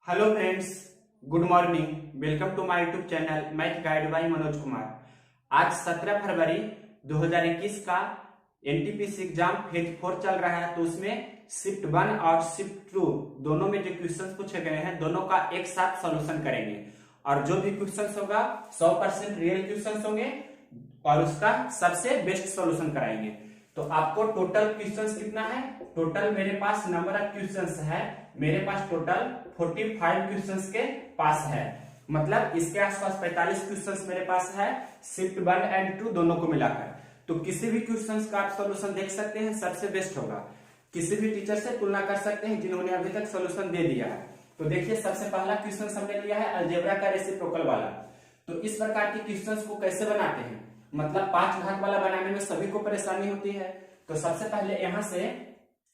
Hello friends, good morning. Welcome to my YouTube channel math guide by Manoj Kumar. आज 17 फरवरी 2021 का NTPC exam phase 4 चल रहा है। तो उसमें शिफ्ट 1 और शिफ्ट 2 दोनों में जो क्वेश्चंस पूछे गए हैं दोनों का एक साथ सॉल्यूशन करेंगे और जो भी क्वेश्चंस होगा 100% रियल क्वेश्चंस होंगे और उसका सबसे बेस्ट सॉल्यूशन कराएंगे। तो आपको टोटल क्वेश्चंस कितना है? टोटल मेरे पास नंबर ऑफ क्वेश्चंस है, मेरे पास टोटल 45 क्वेश्चंस के पास है। मतलब इसके आसपास 45 क्वेश्चंस मेरे पास है शिफ्ट 1 एंड 2 दोनों को मिलाकर। तो किसी भी क्वेश्चंस का आप सॉल्यूशन देख सकते हैं, सबसे बेस्ट होगा। किसी भी टीचर से तुलना कर सकते हैं जिन्होंने अभी तक सॉल्यूशन दे दिया है। तो देखिए, सबसे पहला क्वेश्चन हमने लिया है अलजेब्रा का रेसिप्रोकल वाला। तो इस प्रकार के क्वेश्चंस को कैसे बनाते हैं? मतलब 5 घात वाला बनाने में सभी को परेशानी होती है। तो सबसे पहले यहाँ से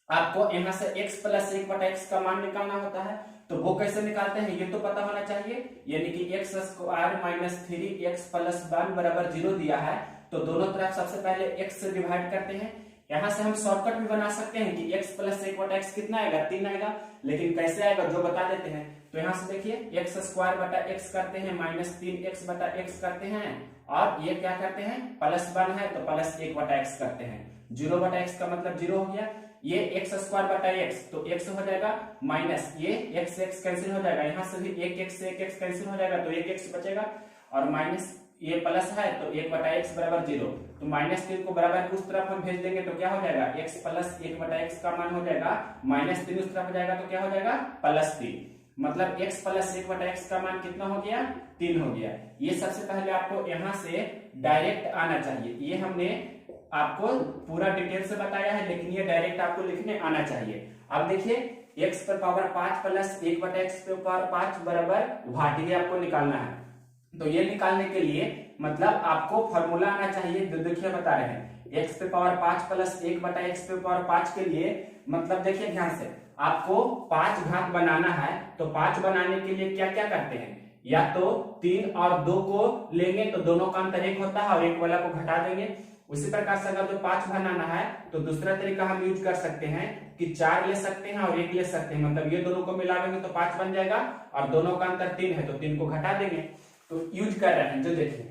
आपको यहाँ से x प्लस 1/x का मान निकालना होता है। तो वो कैसे निकालते हैं ये तो पता होना चाहिए। यानी कि x square minus 3x plus 1 बराबर 0 दिया है। तो दोनों तरफ सबसे पहले x से डिवाइड करते हैं। यहाँ से हम शॉर्टकट भी बना सकते हैं कि x प्लस 1/x कितना आएगा? 3 आएगा। लेकिन कैसे आएगा जो बता देते हैं। तो यहाँ से देखिए, x स्क्वायर बटा x करते हैं माइनस 3x बटा x करते हैं और ये क्या करते हैं? प्लस 1 है तो प्लस 1/x करते हैं। 0/x का मतलब 0 हो गया। ये x स्क्वायर बटा x तो x हो जाएगा माइनस ये x कैंसिल हो जाएगा। यहाँ से भी एक x से एक x कैंसिल हो जाएगा तो एक x बचेगा और माइनस ये प्लस है तो 1/x बराबर 0। तो माइनस 3 को बराबर उस तरफ हम भेज देंगे तो क्या हो जाएगा? x प्लस 1/x का मान हो जाएगा माइनस 3 उस तरफ जाएगा तो क्या हो जाएगा? प्लस 3। मतलब x प्लस 1/x का मान कितना हो गया? 3 हो गया। ये सबसे पहले आपको यहाँ से डायरेक्ट आना चाहिए। ये हमने आपको पूरा डिटेल से बताया है, लेकिन ये डायरेक्ट आपको लिखने आना चाहिए। अब देखिए, x पर पावर 5 प्लस 1/x पे पावर 5 बराबर व्हाट, ये आपको निकालना है। तो ये निकालने के लिए मतलब आपको फॉर्मूला आना चाहिए। जो देखिए बता रहे हैं x पे पावर 5 प्लस 1/x पे पावर 5 के लिए मतलब देखिए ध्यान से, आपको 5 घात बनाना है। तो 5 बनाने के लिए क्या क्या करते हैं? या तो 3 और 2 को लेंगे तो दोनों का अंतर 1 होता है और 1 वाला को घटा देंगे। उसी प्रकार से अगर जो 5 बनाना है तो दूसरा तरीका हम यूज कर सकते हैं कि 4 ले सकते हैं और 1 ले सकते हैं। मतलब ये दोनों को मिलाएंगे तो 5 बन जाएगा और दोनों का अंतर 3 है तो 3 को घटा देंगे। तो यूज कर रहे हैं। जो देखिए,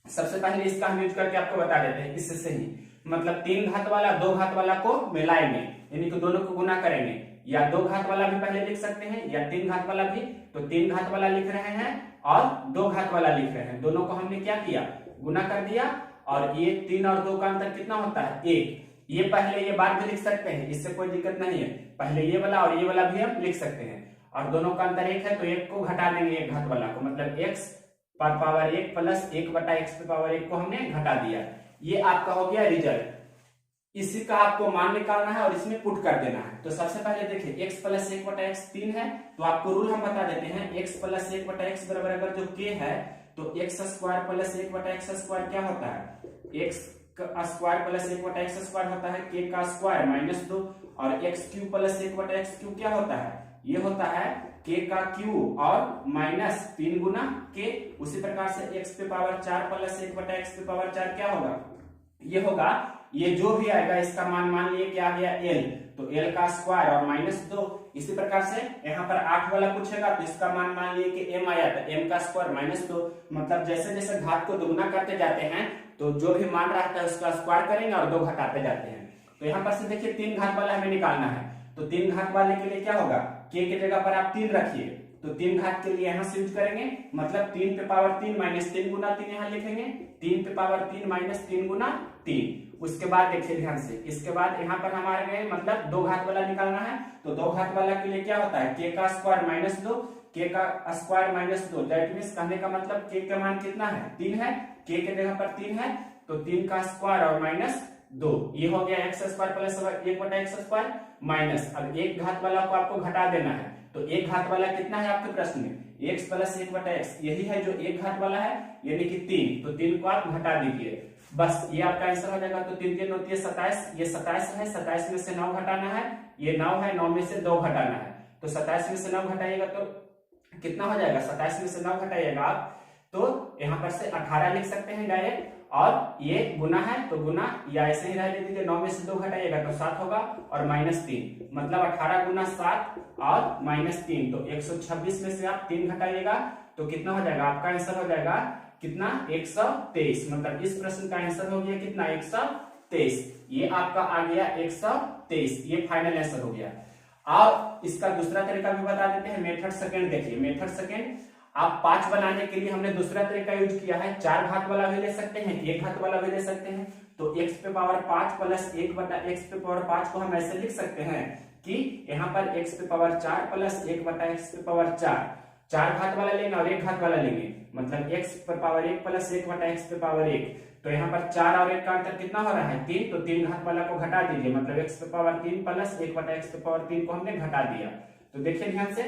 सबसे पहले इसका हम यूज करके आपको बता देते हैं। इससे ही मतलब 3 घात वाला 2 घात वाला को मिलाएंगे, यानी कि दोनों को गुना करेंगे। या 2 घात वाला भी पहले लिख सकते हैं या 3 घात वाला भी। तो 3 घात वाला लिख रहे हैं और 2 घात वाला लिख रहे हैं। दोनों को हमने क्या किया? गुना कर दिया। और ये 3 और 2 का अंतर कितना होता है? 1। ये पहले ये बात भी लिख सकते हैं, इससे कोई दिक्कत नहीं है। पहले ये वाला और ये वाला भी हम लिख सकते हैं। और दोनों का अंतर 1 है तो 1 को घटा देंगे 1 घात वाला को। मतलब x पर पावर 1 प्लस 1/x पे पावर 1 को हमने घटा दिया। ये आपका हो गया रिजल्ट। इसी का आपको मान निकालना है और इसमें पुट कर देना है। तो सबसे पहले देखिए, x प्लस 1/x 3 है तो आपको रूल हम बता देते हैं। x प्लस 1/x बराबर अगर जो k है तो x square plus 1/x square क्या होता है? x square plus 1/x square होता है k का स्क्वायर माइनस 2 और x cube plus 1/x cube क्या होता है? ये होता है k का क्यूब और माइनस 3 गुना k। उसी प्रकार से x पे पावर 4 प्लस 1/x पे पावर 4 क्या होगा? ये होगा, ये जो भी आएगा इसका मान लिए क्या आ गया? l। तो l का स्क्वायर और माइनस 2। इसी प्रकार से यहाँ पर 8 वाला पूछेगा तो इसका मान लिए कि m आया तो m का स्क्वायर माइनस 2। मतलब जैसे जैसे घात को दोगुना करते जाते हैं तो जो भी मान रहता है उसका स्क्वायर करेंगे और 2 घटाते जाते हैं। तो यहाँ पर से देखिए 3 घात वाला हमें निकालना है। तो 3 घात वाले के लिए क्या होगा? k की जगह पर आप 3 रखिए। तो 3 घात के लिए यहाँ से यूज करेंगे। मतलब 3 पे पावर 3 माइनस 3 गुना 3 यहाँ लिखेंगे। 3 पे पावर 3 माइनस 3 गुना 3। उसके बाद देखिए ध्यान से, इसके बाद यहाँ पर हमारे गए मतलब 2 घात वाला निकालना है। तो 2 घात वाला के लिए क्या होता है? k का स्क्वायर माइनस 2, k का स्क्वायर माइनस 2। दैट मीन्स कहने का मतलब k का मान कितना है? 3 है। k के जगह पर 3 है तो 3 का स्क्वायर और माइनस 2। ये हो गया x square plus 1/x square minus. अब 1 घात वाला को आपको घटा देना है। तो 1 घात वाला कितना है आपके प्रश्न में? x प्लस 1/x, यही है जो 1 घात वाला है, यानी कि 3। तो 3 को आप घटा दीजिए, बस ये आपका आंसर हो जाएगा। तो 3 3 होती है 27, ये 27 है। 27 में से 9 घटाना है, ये 9 है। 9 में से 2 घटाना है। तो 27 में से 9 घटाइएगा तो कितना हो जाएगा? 27 में से 9 घटाइएगा आप तो यहाँ पर से 18 लिख सकते हैं डायरेक्ट। और ये गुना है तो गुना, या ऐसे ही रहने दीजिए, 9 में से 2 घटाइएगा तो 7 होगा और -3, मतलब 18 गुना 7 और -3, तो 126 में से आप 3 घटाइएगा तो कितना हो जाएगा, आपका आंसर हो जाएगा कितना, 123। मतलब इस प्रश्न का आंसर हो गया कितना, 123। ये आपका आ गया 123, ये फाइनल आंसर हो गया। और इसका दूसरा तरीका भी बता देते हैं, मेथड सेकंड देखिए। मेथड सेकंड, आप 5 बनाने के लिए हमने दूसरा तरीका यूज किया है, 4 घात वाला भी ले सकते हैं, 1 घात वाला भी ले सकते हैं। तो x पे पावर 5 प्लस 1 बटा x पे पावर 5 को हम ऐसे लिख सकते हैं कि यहाँ पर x पे पावर 4 प्लस 1 बटा x पे पावर 4 घात वाला लेंगे और 1 घात वाला लेंगे, मतलब x पे पावर 1 प्लस 1 बटा x पे पावर 1। तो यहाँ पर 4 और 1 का अंतर कितना हो रहा है, 3, तो 3 घात वाला को घटा दीजिए, मतलब x पे पावर 3 प्लस 1 बटा x पे पावर 3 को हमने घटा दिया। तो देखिए ध्यान से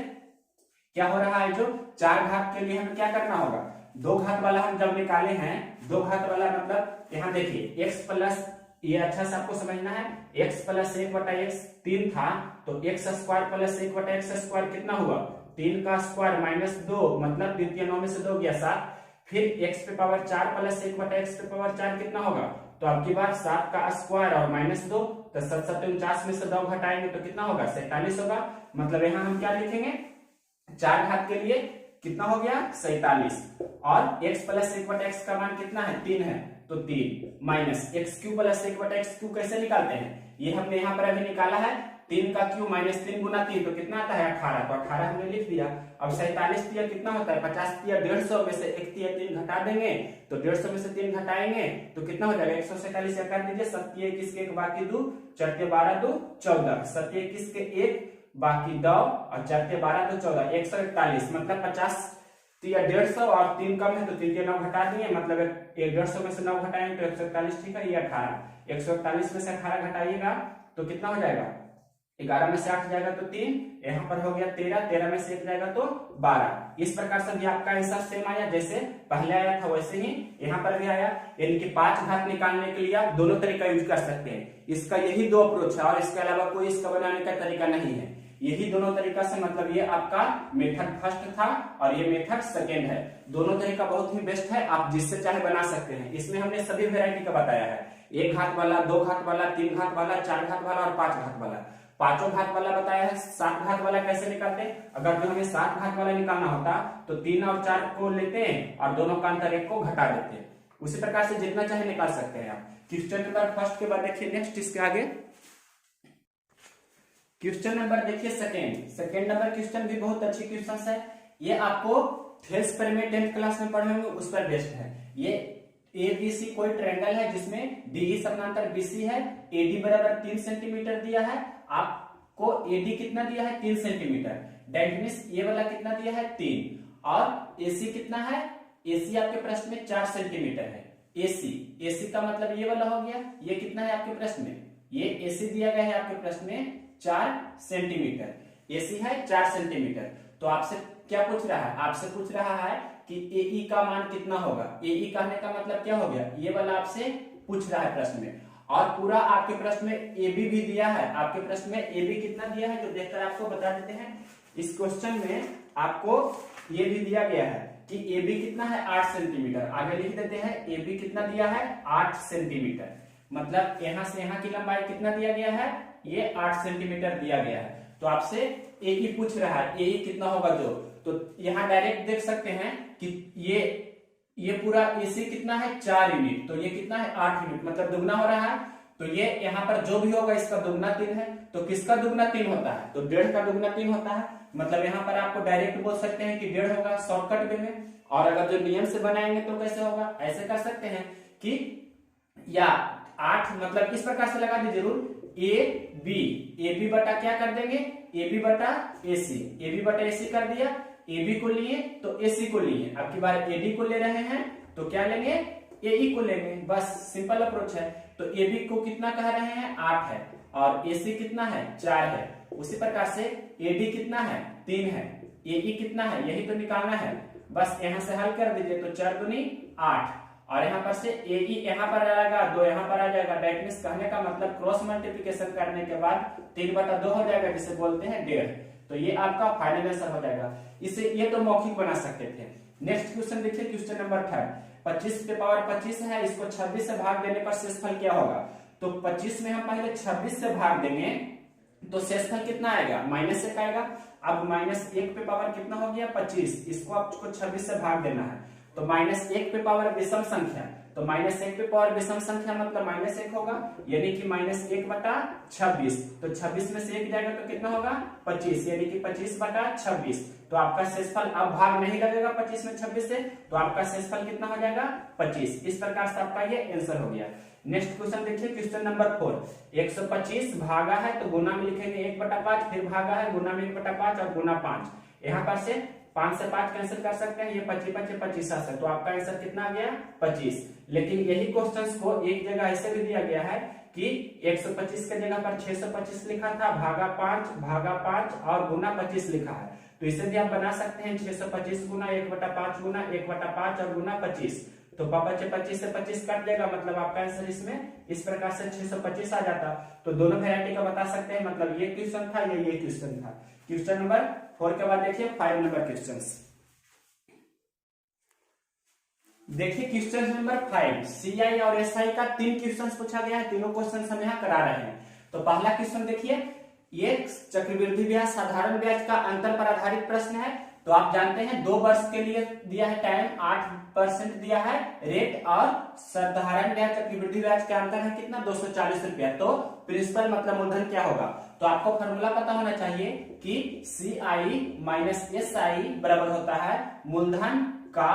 क्या हो रहा है, जो 4 घात के लिए हमें क्या करना होगा, 2 घात वाला हम जब निकाले हैं, 2 घात वाला मतलब यहाँ देखिए x प्लस, ये अच्छा से आपको समझना है, x प्लस 1 बटा x 3 था, तो x स्क्वायर प्लस 1 बटा x स्क्वायर कितना हुआ, 3 का स्क्वायर माइनस 2, मतलब 3 9 में से 2 गया 7, फिर x पे पावर 4 प्लस 1 बटा x पे पावर 4 कितना होगा, तो अब की बार 7 का स्क्वायर और माइनस 2, तो 7 7 49 में से 2 घटाएंगे तो कितना होगा, 47 होगा। मतलब यहाँ हम क्या लिखेंगे, 4 घात के लिए कितना हो गया, 47, और x प्लस 1 बटा x का मान कितना है, 3 है, तो 3 माइनस x क्यू प्लस 1 बटा x क्यू कैसे निकालते हैं, ये हमने यहाँ पर अभी निकाला है, 3 का क्यू माइनस 3 गुना 3 तो कितना आता है, 18, तो 18 हमने लिख दिया। अब 47 तिया कितना होता है, 50 तिया 150 में से 1 तिया 3 घटा देंगे, तो 150 में से 3 घटाएंगे तो कितना हो जाएगा, 147 या कर दीजिए, 7 21 के 1 बाकी 2, 4 12 2 14, 7 21 के 1 बाकी 2 और 4 12 तो 14, 141, मतलब 50 तो या 150 और 3 कम है तो 3 के 9 घटा दिए, मतलब 150 में से 9 घटाएंगे तो 141, ठीक है, ये 18, 141 में से 18 घटाइएगा तो कितना हो जाएगा, 11 में से 8 जाएगा तो 3, यहाँ पर हो गया 13, 13 में से 1 जाएगा तो 12। इस प्रकार से भी आपका आंसर सेम आया, जैसे पहले आया था वैसे ही यहाँ पर भी आया। यानी कि 5 घात निकालने के लिए आप दोनों तरीका यूज कर सकते हैं, इसका यही 2 अप्रोच है और इसके अलावा कोई इसका बनाने का तरीका नहीं है, यही दोनों तरीका से, मतलब ये आपका मेथड फर्स्ट था और ये मेथड सेकेंड है। दोनों तरीका बहुत ही बेस्ट है, आप जिससे चाहे बना सकते हैं। इसमें हमने सभी वेरायटी का बताया है, 1 घात वाला, 2 घात वाला, 3 घात वाला, 4 घात वाला और 5 घात वाला। 5 घात वाला बताया है। 7 घात वाला कैसे निकालते हैं, अगर जो हमें 7 घात वाला निकालना होता तो 3 और 4 को लेते हैं और दोनों का अंतर 1 को घटा देते हैं। उसी प्रकार से जितना चाहे निकाल सकते हैं आप। क्वेश्चन नंबर फर्स्ट के बाद देखिए नेक्स्ट, इसके आगे क्वेश्चन नंबर देखिए सेकेंड नंबर क्वेश्चन भी बहुत अच्छी क्वेश्चन है। ये आपको थेल्स पर में 10th क्लास में पढ़े होंगे, उस पर बेस्ड है। ये एबीसी कोई ट्रायंगल है जिसमें डीई समानांतर बीसी है, एडी बराबर 3 सेंटीमीटर दिया है, आपको एडी कितना दिया है 3 सेंटीमीटर, डायमीटर ये वाला कितना दिया है 3, और एसी कितना है, एसी आपके प्रश्न में 4 सेंटीमीटर है। एसी का मतलब ये वाला हो गया, ये कितना है आपके प्रश्न में, ये एसी दिया गया है आपके प्रश्न में 4 सेंटीमीटर, एसी है 4 सेंटीमीटर। तो आपसे क्या पूछ रहा है, आपसे पूछ रहा है कि एई का मान कितना होगा। एई कहने का मतलब क्या हो गया, ये वाला आपसे पूछ रहा है प्रश्न में। और पूरा आपके प्रश्न में एबी भी दिया है, आपके प्रश्न में एबी कितना दिया है जो देखकर आपको बता देते हैं। इस क्वेश्चन में आपको ये भी दिया गया है कि एबी कितना है 8 सेंटीमीटर, आगे लिख देते हैं एबी कितना दिया है 8 सेंटीमीटर, मतलब यहां से यहां की लंबाई कितना दिया गया है, ये 8 सेंटीमीटर दिया गया है। तो आपसे एई पूछ रहा है, एई कितना होगा जो, तो यहाँ डायरेक्ट देख सकते हैं कि ये पूरा एसी कितना है 4 यूनिट, तो ये कितना है 8 यूनिट, मतलब दुगना हो रहा है। तो ये यहाँ पर जो भी होगा इसका दुगना 3 है, तो किसका दुगना 3 होता है, तो 1.5 का दुगना 3 होता है। मतलब यहाँ पर आपको डायरेक्ट बोल सकते हैं कि 1.5 होगा शॉर्टकट वे में। और अगर जो नियम से बनाएंगे तो कैसे होगा, ऐसे कर सकते हैं कि या 8, मतलब इस प्रकार से लगा दीजिए जरूर, ए बी बटा क्या कर देंगे, ए बी बटा एसी, ए बी बटा एसी कर दिया, ए बी को लिए तो एसी को लिए, अब की बार एडी को ले रहे हैं तो क्या लेंगे, एई को लेंगे, बस सिंपल अप्रोच है। तो ए बी को कितना कह रहे हैं 8 है और एसी कितना है 4 है। उसी प्रकार से एडी कितना है 3 है, एई कितना है यही तो निकालना है, बस यहाँ से हल कर दीजिए तो 4 दूनी 8, और यहाँ पर से एई यहाँ पर आ जाएगा, 2 यहाँ पर आ जाएगा। दैट मींस कहने का मतलब क्रॉस मल्टीप्लिकेशन करने के बाद 3/2 हो जाएगा, जिसे बोलते हैं 1.5। तो ये आपका फाइनल आंसर हो जाएगा। इसे ये तो मौखिक बना सकते थे। नेक्स्ट क्वेश्चन देखिए, क्वेश्चन नंबर 3। 25 पे पावर 25 है, इसको 26 से भाग देने पर शेषफल क्या होगा? तो 25 में हम पहले 26 से भाग देंगे तो शेषफल कितना आएगा? -1 आएगा। अब -1 पे पावर कितना हो गया? 25, इसको आपको 26 से भाग देना है, तो -1 पे पावर विषम संख्या, तो -1 पे पावर विषम संख्या मतलब -1 होगा, यानी कि -1/26, तो 26 में से 1 जाएगा तो कितना होगा? 25, यानी कि 25/26। तो आपका शेषफल, अब भाग नहीं लगेगा 25 में 26 से, तो आपका शेषफल कितना हो जाएगा? 25। इस प्रकार से आपका ये आंसर हो गया। नेक्स्ट क्वेश्चन देखिए, क्वेश्चन नंबर 4। 125 भागा है तो गुना में लिखेंगे 1/5, फिर भागा है गुना में 1/5 और गुना 5। यहाँ पर से 5 से 5 कैंसिल कर सकते हैं, ये 25 25 है, तो आपका आंसर कितना आ गया? 25। लेकिन यही क्वेश्चंस को एक जगह ऐसे भी दिया गया है कि 125 के जगह पर 625 लिखा था, भागा 5 और गुना 25 लिखा है, तो इसे भी आप बना सकते हैं 625 गुना 1/5 गुना 1/5 और गुना 25। तो 25 से 25 कट जाएगा, मतलब आपका आंसर इसमें इस प्रकार से 625 आ जाता। तो दोनों वैरायटी का बता सकते हैं, मतलब ये क्वेश्चन था, ये क्वेश्चन था। क्वेश्चन नंबर 4 के बाद देखिए 5 नंबर क्वेश्चंस। देखिए क्वेश्चन नंबर 5, सीआई और एसआई का 3 क्वेश्चंस पूछा गया है, तीनों क्वेश्चंस हम यहाँ करा रहे हैं। तो पहला क्वेश्चन देखिए, ये चक्रवृद्धि ब्याज साधारण ब्याज का अंतर पर आधारित प्रश्न है। तो आप जानते हैं 2 वर्ष के लिए दिया है टाइम, 8% दिया है रेट, और साधारण ब्याज चक्रवृद्धि ब्याज का अंतर है कितना? 240 रुपया। तो प्रिंसिपल मतलब मूलधन क्या होगा? तो आपको फॉर्मूला पता होना चाहिए कि CI माइनस SI बराबर होता है मूलधन का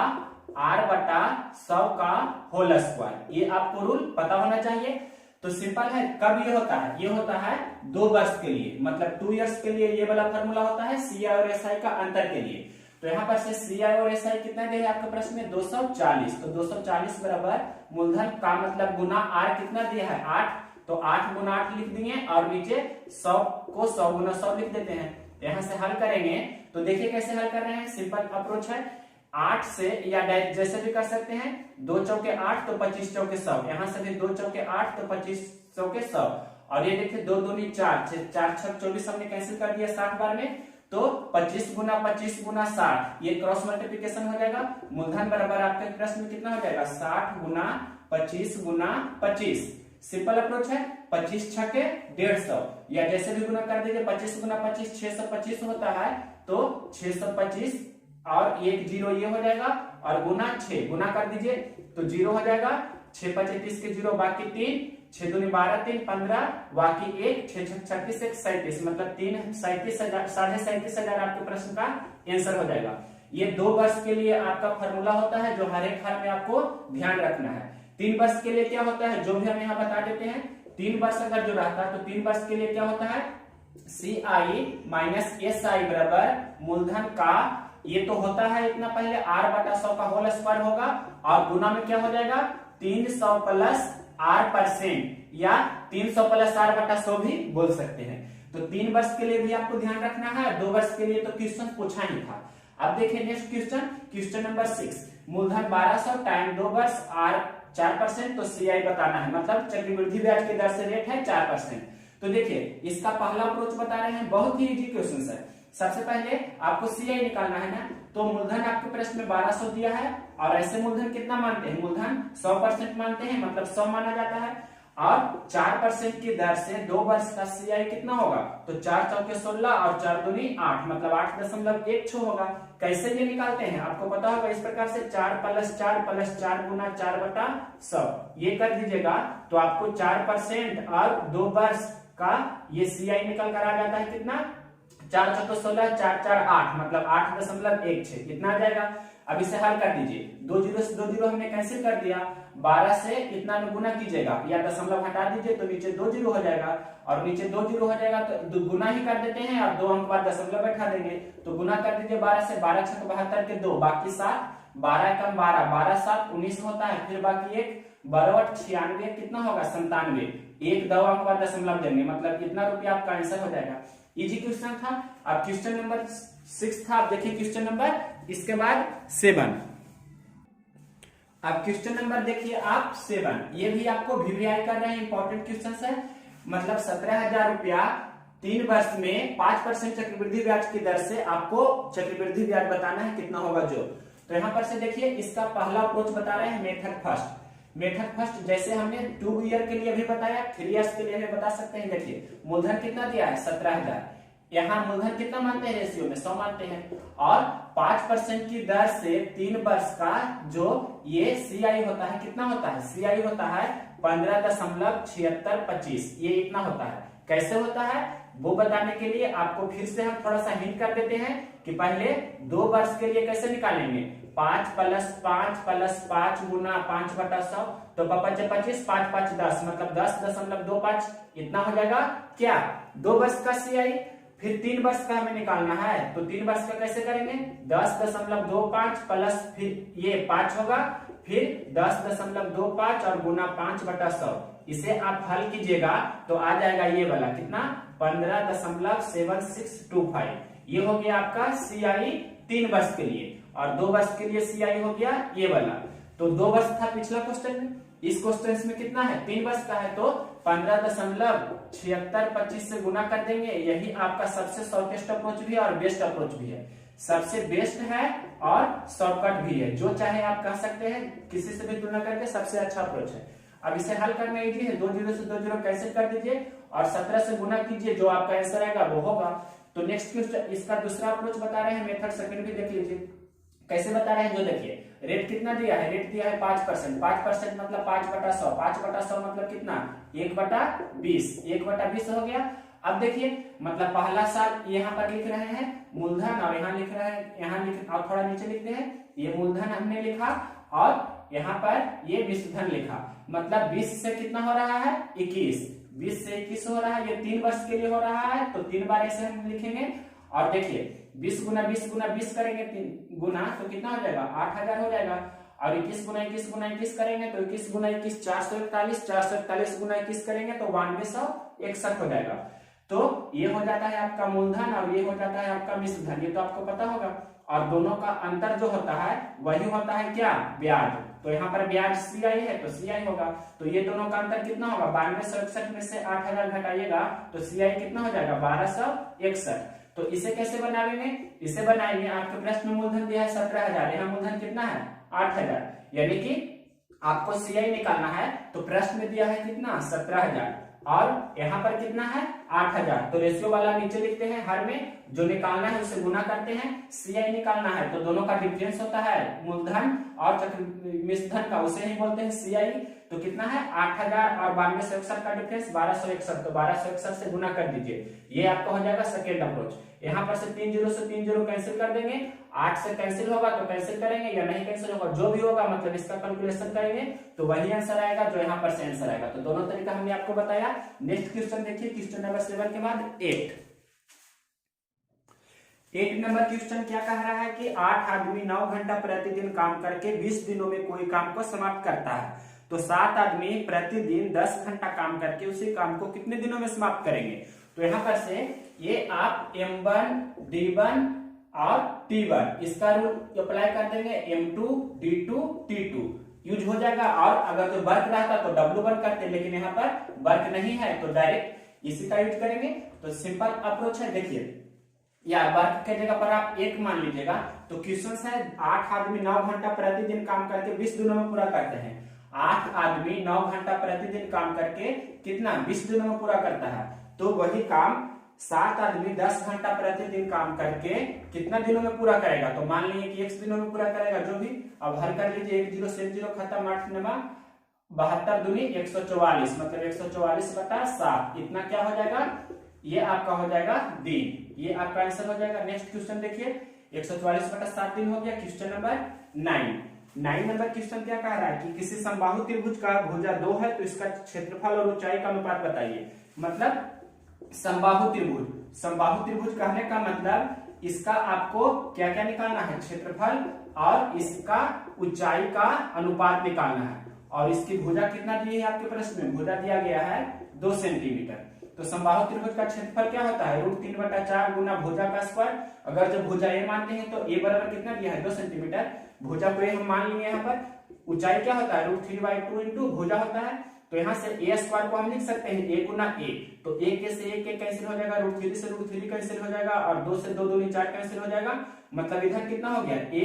R/100 का होल स्क्वायर। ये आपको रूल पता होना चाहिए। तो सिंपल है, कब ये होता है? ये होता है 2 वर्ष के लिए, मतलब 2 इयर्स के लिए ये वाला फॉर्मूला होता है CI और SI का अंतर के लिए। तो यहाँ पर से CI और SI कितना दे आपके प्रश्न में? 240। तो 240 बराबर मूलधन का मतलब गुना R कितना दिया है? 8, तो 8 गुना 8 लिख देंगे और नीचे 100 को 100 गुना 100 लिख देते हैं। यहाँ से हल करेंगे तो देखिए कैसे हल कर रहे हैं, सिंपल अप्रोच है। 8 से या जैसे भी कर सकते हैं, 2 चौके 8 तो 25 चौके 100, यहाँ से भी 2 चौके 8 तो 25 चौके 100, और ये देखिए 2 दूनी 4, 4 6 24 हमने कैंसिल कर दिया 60 बार में, तो 25 गुना 25 गुना 60, ये क्रॉस मल्टीप्लिकेशन हो जाएगा। मूलधन बराबर आपके प्रश्न में कितना हो जाएगा? 60 गुना 25 गुना 25। सिंपल अप्रोच है, 25 छके 150, या जैसे भी गुना कर दीजिए, 25 गुना 25 625 होता है, तो 625 और 1 0 ये हो जाएगा, और गुना 6 गुना कर दीजिए तो 0 हो जाएगा, 6 5 30 के 0 बाकी 3, 6 दूनी 12 3 15 बाकी 1, 6 6 36 1 37, मतलब 3 37,000 37,500 आपके प्रश्न का आंसर हो जाएगा। ये 2 वर्ष के लिए आपका फॉर्मूला होता है, जो हर एक हाल में आपको ध्यान रखना है। 3 वर्ष के लिए क्या होता है, जो भी हम यहाँ बता देते हैं। 3 वर्ष अगर जो रहता है तो 3 वर्ष के लिए क्या होता है? CI माइनस SI बराबर मूलधन का, ये तो होता है इतना पहले R/100 का होल स्क्वायर होगा, और गुना में क्या हो जाएगा? 300 प्लस R%, या 300 प्लस R/100 भी बोल सकते हैं। तो 3 वर्ष के लिए भी आपको ध्यान रखना है, 2 वर्ष के लिए तो क्वेश्चन पूछा ही था। अब देखिए नेक्स्ट क्वेश्चन, क्वेश्चन नंबर 6, मूलधन 1200 टाइम 2 वर्ष R 4%, तो CI बताना है, मतलब चक्रवृद्धि ब्याज की दर से रेट है 4%। तो देखिए इसका पहला अप्रोच बता रहे हैं, बहुत ही इजी क्वेश्चन है। सबसे पहले आपको CI निकालना है ना, तो मूलधन आपके प्रश्न में 1200 दिया है, और ऐसे मूलधन कितना मानते हैं? मूलधन 100% मानते हैं, मतलब 100 माना जाता है, और 4% की दर से 2 वर्ष का CI कितना होगा? तो 4 चौके 16 और 4 दूनी 8, मतलब 8.16 होगा। कैसे ये निकालते हैं आपको पता होगा, इस प्रकार से 4 प्लस 4 गुना 4/100 ये कर दीजिएगा, तो आपको 4% और 2 वर्ष का ये CI निकल कर आ जाता है कितना? 4 चौके 16 4 4 8, मतलब 8.16 कितना आ जाएगा? अब इसे हल कर दीजिए, 2 जीरो से 2 जीरो हमने कैंसिल कर दिया, 12 से इतना में गुना कीजिएगा, या दशमलव हटा दीजिए तो नीचे 2 जीरो हो जाएगा, और नीचे 2 जीरो हो जाएगा तो गुना ही कर देते हैं, और 2 अंक बाद दशमलव बैठा देंगे, तो गुना कर दीजिए 12 से, 12 6 72 के 2 बाकी 7, 12 कम 12 12 7 19 होता है, फिर बाकी 1 12 8 96 कितना होगा? 97, 1 2 अंक बाद दशमलव देंगे, मतलब इतना रुपया आपका आंसर हो जाएगा। इजी क्वेश्चन था। अब क्वेश्चन नंबर 6 था, आप देखिए क्वेश्चन नंबर, इसके बाद 7। अब क्वेश्चन नंबर देखिए आप 7, ये भी आपको VVI कर रहे हैं, इंपॉर्टेंट क्वेश्चन है। मतलब 17,000 रुपया 3 वर्ष में 5% चक्रवृद्धि ब्याज की दर से आपको चक्रवृद्धि ब्याज बताना है कितना होगा जो। तो यहाँ पर से देखिए इसका पहला अप्रोच बता रहे हैं मेथड फर्स्ट जैसे हमने 2 ईयर के लिए भी बताया, 3 इयर्स के लिए भी बता सकते हैं। देखिए मूलधन कितना दिया है 17,000, यहाँ मूलधन कितना मानते हैं रेशियो में 100 मानते हैं, और 5% की दर से 3 वर्ष का जो ये सीआई होता है कितना होता है, सीआई होता है 15.7625, ये इतना होता है। कैसे होता है वो बताने के लिए आपको फिर से हम थोड़ा सा हिंट कर देते हैं कि पहले 2 वर्ष के लिए कैसे निकालेंगे, 5 + 5 + 5 गुना 5/100, तो 25 5 5 10 मतलब 10.25 इतना हो जाएगा क्या 2 वर्ष का सीआई। फिर 3 वर्ष का हमें निकालना है, तो 3 वर्ष का कैसे करेंगे, 10.25 प्लस फिर ये 5 होगा, फिर 10.25 और गुना 5/100, इसे आप हल कीजिएगा तो आ जाएगा ये वाला कितना 15.7625। ये हो गया आपका सीआई 3 वर्ष के लिए, और 2 वर्ष के लिए सीआई हो गया ये वाला। तो 2 वर्ष था पिछला क्वेश्चन में, इस क्वेश्चन में कितना है 3 वर्ष का है, तो 15.7625 से गुना कर देंगे। यही आपका सबसे शॉर्टेस्ट अप्रोच भी है और बेस्ट अप्रोच भी है, सबसे बेस्ट है और शॉर्टकट भी है, जो चाहे आप कह सकते हैं, किसी से भी तुलना करके सबसे अच्छा अप्रोच है। अब इसे हल करना इजी है, 2 जीरो से 2 जीरो कैंसिल कर दीजिए और 17 से गुना कीजिए, जो आपका आंसर आएगा वो होगा। तो नेक्स्ट क्वेश्चन इसका दूसरा अप्रोच बता रहे हैं, मेथड सेकंड भी देख लीजिए कैसे बता रहे हैं। जो देखिए रेट कितना दिया है, रेट दिया है 5%, 5% मतलब 5/100, 5/100 मतलब कितना 1/20, 1/20 हो गया। अब देखिए मतलब पहला साल यहाँ पर लिख रहे हैं मूलधन, और यहाँ लिख रहे हैं, यहाँ लिख और थोड़ा नीचे लिखते हैं, ये मूलधन हमने लिखा और यहाँ पर ये मिश्रधन लिखा, मतलब 20 से कितना हो रहा है 21, 20 से 21 हो रहा है, ये 3 वर्ष के लिए हो रहा है, तो 3 बार ऐसे हम लिखेंगे। और देखिए 20 गुना 20 गुना 20 करेंगे 3 गुना, तो कितना हो जाएगा 8,000 हो जाएगा, और 21 गुना 21 गुना 21 करेंगे तो 21 गुना 21 441, 441 गुना 21 करेंगे तो 9261 हो जाएगा। तो ये हो जाता है आपका मूलधन और ये हो जाता है आपका मिश्रधन, ये तो आपको पता होगा। और दोनों का अंतर जो होता है वही होता है क्या ब्याज, तो यहाँ पर ब्याज सीआई है तो सीआई होगा, तो ये दोनों का अंतर कितना होगा 9261 में से 8,000 घटाइएगा तो सीआई कितना हो जाएगा 1261। तो इसे कैसे बनाएंगे, इसे बनाएंगे, आपके प्रश्न में मूलधन दिया है 17,000, यहाँ मूलधन कितना है 8,000, यानी कि आपको सीआई निकालना है, तो प्रश्न में दिया है कितना 17,000 और यहाँ पर कितना है 8,000, तो रेशियो वाला नीचे लिखते हैं, हर में जो निकालना है उसे गुना करते हैं, सीआई निकालना है तो दोनों का डिफरेंस होता है मूलधन और मिश्रधन का, उसे ही बोलते हैं सीआई। तो कितना है 8,000 और 9261 का डिफरेंस 1261, तो 1261 से गुना कर दीजिए, ये आपका हो जाएगा सेकेंड अप्रोच। यहाँ पर से 3 जीरो से 3 जीरो कैंसिल कर देंगे, 8 से कैंसिल होगा तो कैंसिल करेंगे या नहीं कैंसिल होगा, जो भी होगा मतलब इसका कैलकुलेशन करेंगे तो वही आंसर आएगा जो यहाँ पर से आंसर आएगा। तो दोनों तरीका हमने आपको बताया। नेक्स्ट क्वेश्चन देखिए, क्वेश्चन नंबर 7 के बाद 8 नंबर क्वेश्चन क्या कह रहा है कि 8 आदमी 9 घंटा प्रतिदिन काम करके 20 दिनों में कोई काम को समाप्त करता है, तो 7 आदमी प्रतिदिन 10 घंटा काम करके उसी काम को कितने दिनों में समाप्त करेंगे। तो यहाँ पर से ये आप M1 D1 और T1 इसका रूल अप्लाई कर देंगे, M2 D2 T2 यूज हो जाएगा, और अगर तो वर्क रहता तो W1 करते, लेकिन यहाँ पर वर्क नहीं है तो डायरेक्ट इसी का यूज करेंगे। तो सिंपल अप्रोच है, देखिए या वर्क के जगह पर आप 1 मान लीजिएगा, तो क्वेश्चन है 8 आदमी 9 घंटा प्रतिदिन काम करके 20 दिनों में पूरा करते हैं। 8 आदमी 9 घंटा प्रतिदिन काम करके कितना 20 दिनों में पूरा करता है, तो वही काम 7 आदमी 10 घंटा प्रतिदिन काम करके कितना दिनों में पूरा करेगा। तो मान लीजिए कि x दिनों में पूरा करेगा, जो भी अब हल कर लीजिए, 1 जीरो से 1 जीरो खत्म, 8 9 72 दूनी 144, मतलब 144/7 इतना क्या हो जाएगा, ये आपका हो जाएगा दिन, ये आपका आंसर हो जाएगा। नेक्स्ट क्वेश्चन देखिए, 144/7 दिन हो गया। क्वेश्चन नंबर 9 नंबर क्वेश्चन क्या कह रहा है कि किसी समबाहु त्रिभुज का भुजा 2 है तो इसका क्षेत्रफल और ऊंचाई का अनुपात बताइए। मतलब समबाहु त्रिभुज कहने का मतलब इसका आपको क्या क्या निकालना है, क्षेत्रफल और इसका ऊंचाई का अनुपात निकालना है, और इसकी भुजा कितना दी है आपके प्रश्न में, भुजा दिया गया है 2 सेंटीमीटर। तो समबाहु त्रिभुज का क्षेत्रफल क्या होता है √3/4 गुना भुजा का स्क्वायर। अगर जब भुजा ए मानते हैं तो ए बराबर कितना दिया है 2 सेंटीमीटर, भुजा को ए हम मान लिए यहाँ पर। ऊंचाई क्या होता है √3/2 इंटू भुजा होता है, तो यहाँ से ए स्क्वायर को हम लिख सकते हैं a गुना ए, तो ए के से ए कैंसिल हो जाएगा, √3 से √3 कैंसिल हो जाएगा, और 2 से 2 दूनी 4 कैंसिल हो जाएगा, मतलब इधर कितना हो गया a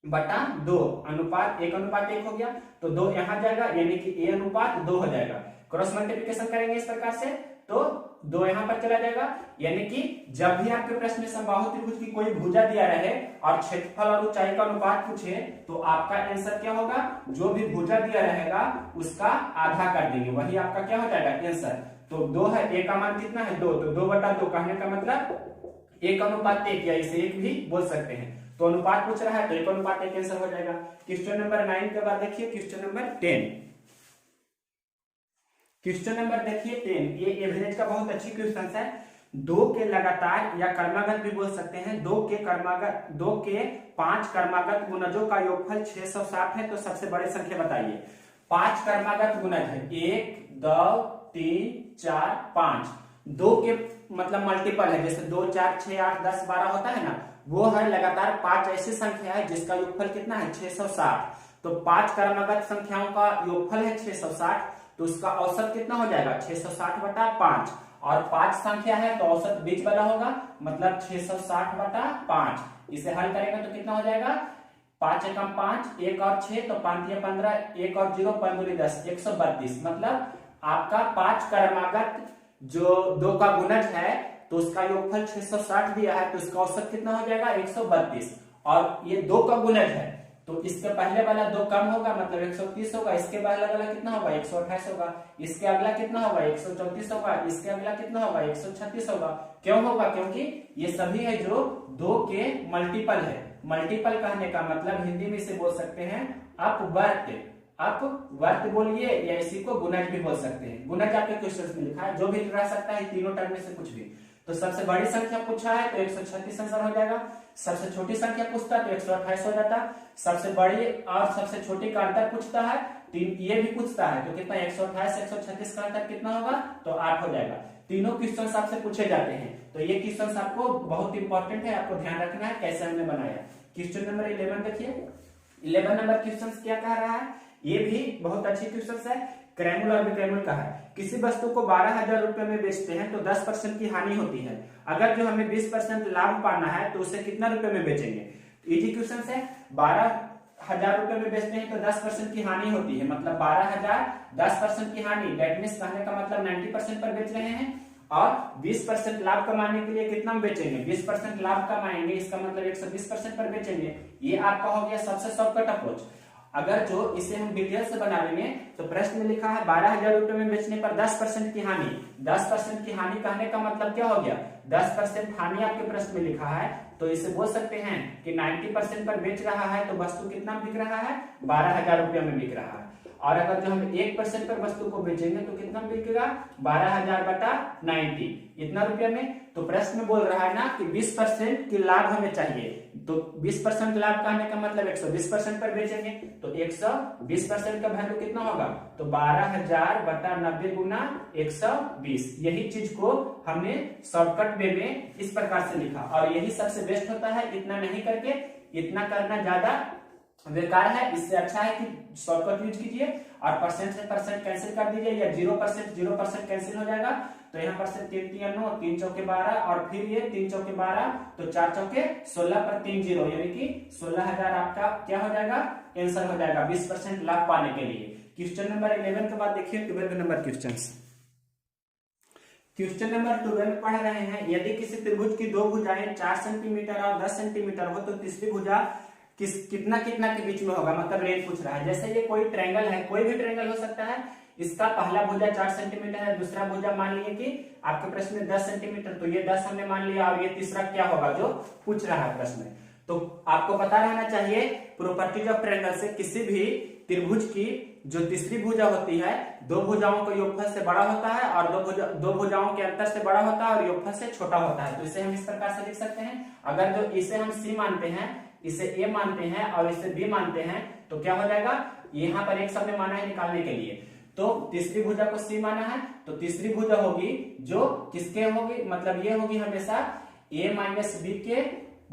बटा 2 अनुपात 1:1 हो गया, तो 2 यहां जाएगा, यानी कि a अनुपात 2 हो जाएगा। क्रॉस मल्टीप्लिकेशन करेंगे इस प्रकार से तो 2 यहां पर चला जाएगा, यानी कि जब भी आपके प्रश्न में समबाहु त्रिभुज की कोई भुजा दिया रहे और क्षेत्रफल और ऊंचाई का अनुपात पूछे तो आपका आंसर क्या होगा, जो भी भुजा दिया रहेगा उसका आधा कर देंगे, वही आपका क्या हो जाएगा आंसर। तो 2 है, a का मान कितना है 2, तो 2/2 कहने का मतलब 1:1 या इसे 1 भी बोल सकते हैं। तो अनुपात पूछ रहा है तो 1:1 आंसर हो जाएगा। क्वेश्चन नंबर 9 के बाद देखिए क्वेश्चन नंबर 10। क्वेश्चन नंबर देखिए 10, ये एवरेज का बहुत अच्छी क्वेश्चन है। 2 के लगातार या कर्मागत भी बोल सकते हैं, 2 के 5 कर्मागत गुणजों का योगफल 660 है, तो सबसे बड़ी संख्या बताइए। 5 कर्मागत गुणज है, 1 2 3 4 5, 2 के मतलब मल्टीपल है, जैसे 2 4 6 8 10 12 होता है ना, वो है लगातार 5 ऐसी संख्या है जिसका योगफल कितना है 660। तो 5 क्रमागत संख्याओं का योगफल है 660, तो उसका औसत कितना हो जाएगा 660/5, और 5 संख्या है तो औसत बीच वाला होगा, मतलब 660/5। इसे हल करेंगे तो कितना हो जाएगा, 5 एकम 5, 1 और 6 तो 5 या 15, 1 और 0 5 दूनी 10, 132। मतलब आपका 5 क्रमागत जो 2 का गुणज है तो उसका योगफल 660 दिया है, तो इसका औसत कितना हो जाएगा 132। और ये 2 का गुणज है तो इसके पहले वाला 2 कम होगा, मतलब 130 होगा, इसके पहले वाला कितना होगा 128 होगा, इसके अगला कितना होगा 134 होगा, इसके अगला कितना होगा 136 होगा। क्यों होगा, क्योंकि ये सभी है जो 2 के मल्टीपल है। मल्टीपल कहने का मतलब हिंदी में इसे बोल सकते हैं अपवर्त। अपवर्त बोलिए या इसी को गुणज भी बोल सकते हैं। गुणज आपके क्वेश्चन में लिखा है, जो भी रह सकता है तीनों टर्म में से कुछ भी। तो सबसे बड़ी संख्या पूछा है तो 136 आंसर हो जाएगा, सबसे छोटी संख्या पूछता है तो 128 हो जाता, सबसे बड़ी और सबसे छोटी का अंतर पूछता है ये भी पूछता है तो कितना 128 136 का अंतर कितना होगा, तो 8 हो जाएगा। तीनों क्वेश्चन आपसे पूछे जाते हैं, तो ये क्वेश्चन आपको बहुत इंपॉर्टेंट है, आपको ध्यान रखना है कैसे हमने बनाया। क्वेश्चन नंबर 11 देखिए, 11 नंबर क्वेश्चन क्या कह रहा है, ये भी बहुत अच्छी क्वेश्चन है, क्रैमुल और विक्रैमुल का है। किसी वस्तु को 12,000 रुपए में बेचते हैं तो 10% की हानि होती है, अगर जो हमें 20% लाभ पाना है तो उसे कितना रुपए में बेचेंगे। इजी क्वेश्चन है, 12,000 रुपए में बेचते हैं तो 10% की हानि होती है, मतलब 12,000 10% की हानि, डेट मीन्स कहने का मतलब 90% पर बेच रहे हैं, और 20% लाभ कमाने के लिए कितना में बेचेंगे 20% लाभ कमाएंगे, इसका मतलब 120% पर बेचेंगे। ये आपका हो गया सबसे शॉर्टकट अप्रोच। अगर जो इसे हम डिटेल से बना लेंगे तो प्रश्न में लिखा है 12,000 रुपए में बेचने पर 10% की हानि। 10% की हानि कहने का मतलब क्या हो गया, 10% हानि आपके प्रश्न में लिखा है, तो इसे बोल सकते हैं कि 90% पर बेच रहा है तो वस्तु कितना बिक रहा है 12,000 रुपया में बिक रहा है। और अगर जो हम 1% पर वस्तु को बेचेंगे तो कितना बिकेगा 12,000/90, इतना रुपया में। तो प्रश्न में बोल रहा है ना कि 20% की लाभ हमें चाहिए, तो 20% लाभ कहने का मतलब 120% पर बेचेंगे, तो 120% का वैल्यू कितना होगा, तो 12,000/90 गुना 120। यही चीज को हमने शॉर्टकट वे में इस प्रकार से लिखा, और यही सबसे बेस्ट होता है। इतना नहीं करके इतना करना ज्यादा बेकार है, इससे अच्छा है कि शॉर्टकट यूज कीजिए और परसेंट से परसेंट कैंसिल कर दीजिए, या 0% कैंसिल हो जाएगा। तो यहाँ पर से 3 3 9, 3 चौके 12, और फिर ये 3 चौके 12, तो 4 चौके 16 पर 3 0, यानी कि 16,000 आपका क्या हो जाएगा आंसर हो जाएगा 20% लाभ पाने के लिए। क्वेश्चन नंबर 11 के बाद देखिए 12 नंबर क्वेश्चन। क्वेश्चन नंबर 12 पढ़ रहे हैं, यदि किसी त्रिभुज की 2 भुजाएं 4 सेंटीमीटर और 10 सेंटीमीटर हो तो तीसरी भुजा कितना कितना के बीच में होगा, मतलब रेंज पूछ रहा है। जैसे ये कोई ट्रायंगल है, कोई भी ट्रायंगल हो सकता है, इसका पहला भुजा 4 सेंटीमीटर है, दूसरा भुजा मान लिए कि आपके प्रश्न में 10 सेंटीमीटर, तो ये 10 हमने मान लिया, और ये तीसरा क्या होगा जो पूछ रहा है प्रश्न में। तो आपको पता रहना चाहिए प्रॉपर्टीज ऑफ ट्रायंगल से, किसी भी त्रिभुज की जो तीसरी भुजा होती है 2 भुजाओं के योगफल से बड़ा होता है, और 2 भुजाओं के अंतर से बड़ा होता है, और योगफल से छोटा होता है। तो इसे हम इस प्रकार से लिख सकते हैं, अगर जो इसे हम सी मानते हैं, इसे ए मानते हैं और इसे बी मानते हैं, तो क्या हो जाएगा, यहाँ पर एक हमने माना है निकालने के लिए, तो तीसरी भुजा को सी माना है, तो तीसरी भुजा होगी जो किसके होगी, मतलब ये होगी हमेशा a माइनस बी के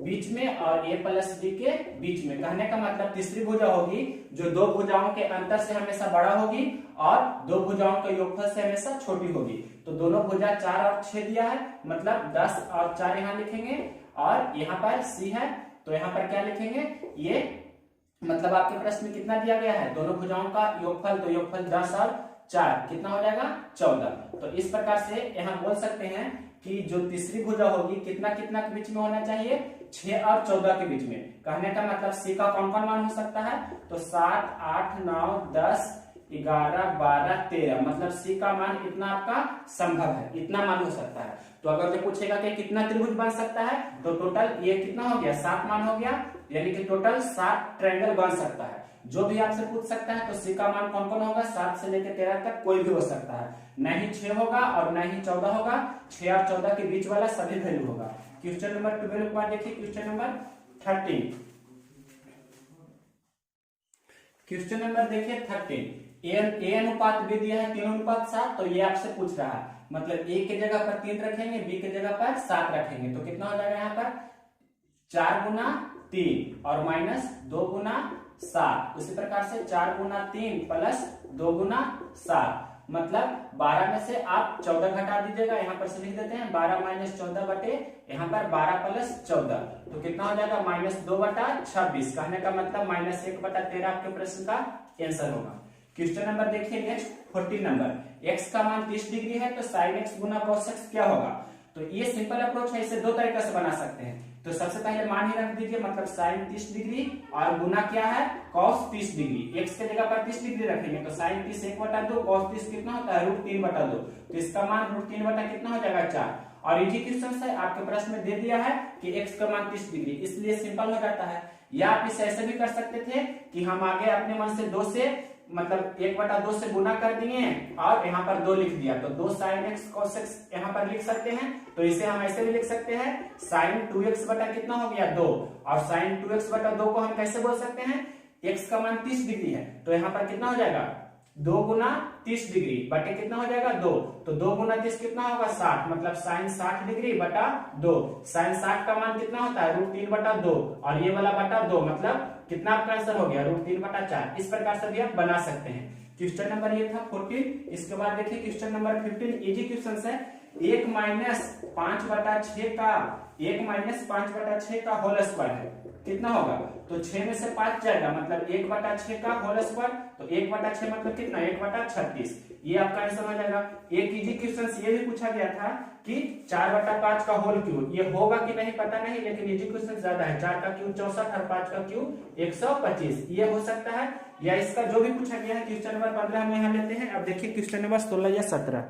बीच में और a प्लस बी के बीच में। कहने का मतलब तीसरी भुजा होगी जो 2 भुजाओं के अंतर से हमेशा बड़ा होगी और 2 भुजाओं के योगफल से हमेशा छोटी होगी। तो दोनों भुजा 4 और 6 दिया है, मतलब 10 और 4 यहाँ लिखेंगे, और यहाँ पर c है तो यहाँ पर क्या लिखेंगे, ये मतलब आपके प्रश्न में कितना दिया गया है, दोनों भुजाओं का योगफल, तो योगफल 10 और 4 कितना हो जाएगा 14। तो इस प्रकार से यहाँ बोल सकते हैं कि जो तीसरी भुजा होगी कितना कितना के बीच में होना चाहिए, 6 और 14 के बीच में। कहने का मतलब सी का कौन कौन मान हो सकता है, तो 7, 8, 9, 10, 11, 12, 13, मतलब सी का मान इतना आपका संभव है, इतना मान हो सकता है। तो अगर जो पूछेगा कि कितना त्रिभुज बन सकता है, तो टोटल ये कितना हो गया 7 मान हो गया, यानी कि टोटल 7 ट्रायंगल बन सकता है। जो भी आपसे पूछ सकता है तो सी का मान कौन कौन होगा, 7 से लेकर 13 तक कोई भी हो सकता है, न ही 6 होगा और न ही 14 होगा, 6 और 14 के बीच वाला सभी वैल्यू होगा। क्वेश्चन नंबर 12 पर देखिए, क्वेश्चन नंबर 13, क्वेश्चन नंबर देखिए 13, ए अनुपात बी दिया है 3:7, तो ये आपसे पूछ रहा है, मतलब ए के जगह पर 3 रखेंगे, बी के जगह पर 7 रखेंगे, तो कितना हो जाएगा यहाँ पर 4 गुना 3 और माइनस 2 गुना 7। उसी प्रकार से 4 गुना 3 प्लस 2 गुना 7, मतलब 12 में से आप 14 घटा दीजिएगा, यहाँ पर से लिख देते हैं 12 माइनस 14 बटे यहाँ पर 12 प्लस 14, तो कितना हो जाएगा -2/26। कहने का मतलब -1/13 आपके प्रश्न का आंसर होगा। क्वेश्चन नंबर देखिए नेक्स्ट 14 नंबर, x का मान 30 डिग्री है तो sin x गुना cos x क्या होगा। तो ये सिंपल अप्रोच है, इसे दो तरीके से बना सकते हैं। तो सबसे पहले मान ही रख दीजिए, मतलब sin 30 डिग्री और गुना क्या है cos 30 डिग्री। x के जगह पर 30 डिग्री रखेंगे तो sin 30 1/2, cos 30 कितना होता है √3/2, तो इसका मान √3 कितना हो जाएगा 4। और इजी क्वेश्चन है, आपके प्रश्न में दे दिया है कि x का मान 30 डिग्री, इसलिए सिंपल हो जाता है। या आप इसे ऐसे भी कर सकते थे कि हम आगे अपने मन से 2 से मतलब 1/2 से गुना कर दिए और यहाँ पर 2 लिख दिया, तो 2 sin x cos x यहाँ पर लिख सकते हैं। तो इसे हम ऐसे भी लिख सकते हैं sin 2x बटा कितना हो गया 2, और sin 2x बटा 2 को हम कैसे बोल सकते हैं, x का मान 30 डिग्री है तो यहाँ पर कितना हो जाएगा 2 गुना 30 डिग्री बटे कितना हो जाएगा 2, तो 2 गुना 30 कितना होगा 60, मतलब sin 60 डिग्री बटा 2। sin 60 का मान कितना होता है √3/2 और ये वाला बटा 2, मतलब कितना आपका आंसर हो गया √3/4। इस प्रकार से भी आप बना सकते हैं। क्वेश्चन नंबर ये था 14। इसके बाद देखिए क्वेश्चन नंबर 15, इजी क्वेश्चन है। 1 - 5/6 का 1 - 5/6 का होल स्क्वायर है, कितना होगा, तो 6 में से 5 जाएगा, मतलब 1/6 का होल स्क्वायर, तो 1/6 मतलब कितना 1/36, ये आपका आंसर हो जाएगा। एक इजी क्वेश्चन ये भी पूछा गया था कि 4/5 का होल क्यूब, ये होगा कि नहीं पता नहीं, लेकिन इजी क्वेश्चन ज्यादा है, 4 का क्यूब 64 और 5 का क्यूब 125, ये हो सकता है। या इसका जो भी पूछा गया है क्वेश्चन नंबर 15 हम यहाँ लेते हैं। अब देखिए क्वेश्चन नंबर 16 या 17,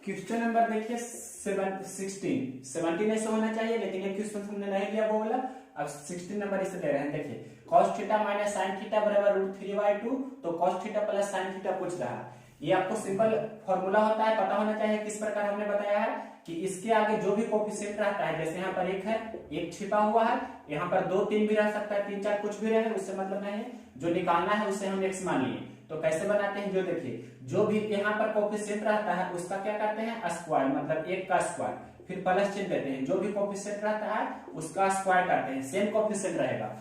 क्वेश्चन नंबर देखिए 17 ऐसे होना चाहिए, लेकिन ये क्वेश्चन हमने नहीं लिया वो वाला। अब 16 नंबर इसे ले रहे हैं। देखिए cos theta minus sin theta बराबर √3/2, तो cos theta plus sin theta पूछ रहा है। ये आपको सिंपल फॉर्मूला होता है, पता होना चाहिए किस प्रकार हमने बताया है कि इसके आगे जो भी कोफिशिएंट रहता है, जैसे यहाँ पर 1 है, 1 छिपा हुआ है, यहाँ पर 2 3 भी रह सकता है, 3 4 कुछ भी रहे, उससे मतलब नहीं है, जो निकालना है उसे हम x मान लिए। तो कैसे बनाते हैं, जो देखिए जो भी यहाँ पर कोफिशिएंट रहता है उसका क्या करते हैं स्क्वायर, मतलब 1 का स्क्वायर, फिर प्लस चिन्ह देते हैं, जो भी कोफिशिएंट रहता है उसका स्क्वायर करते हैं, सेम कोफिशिएंट रहेगा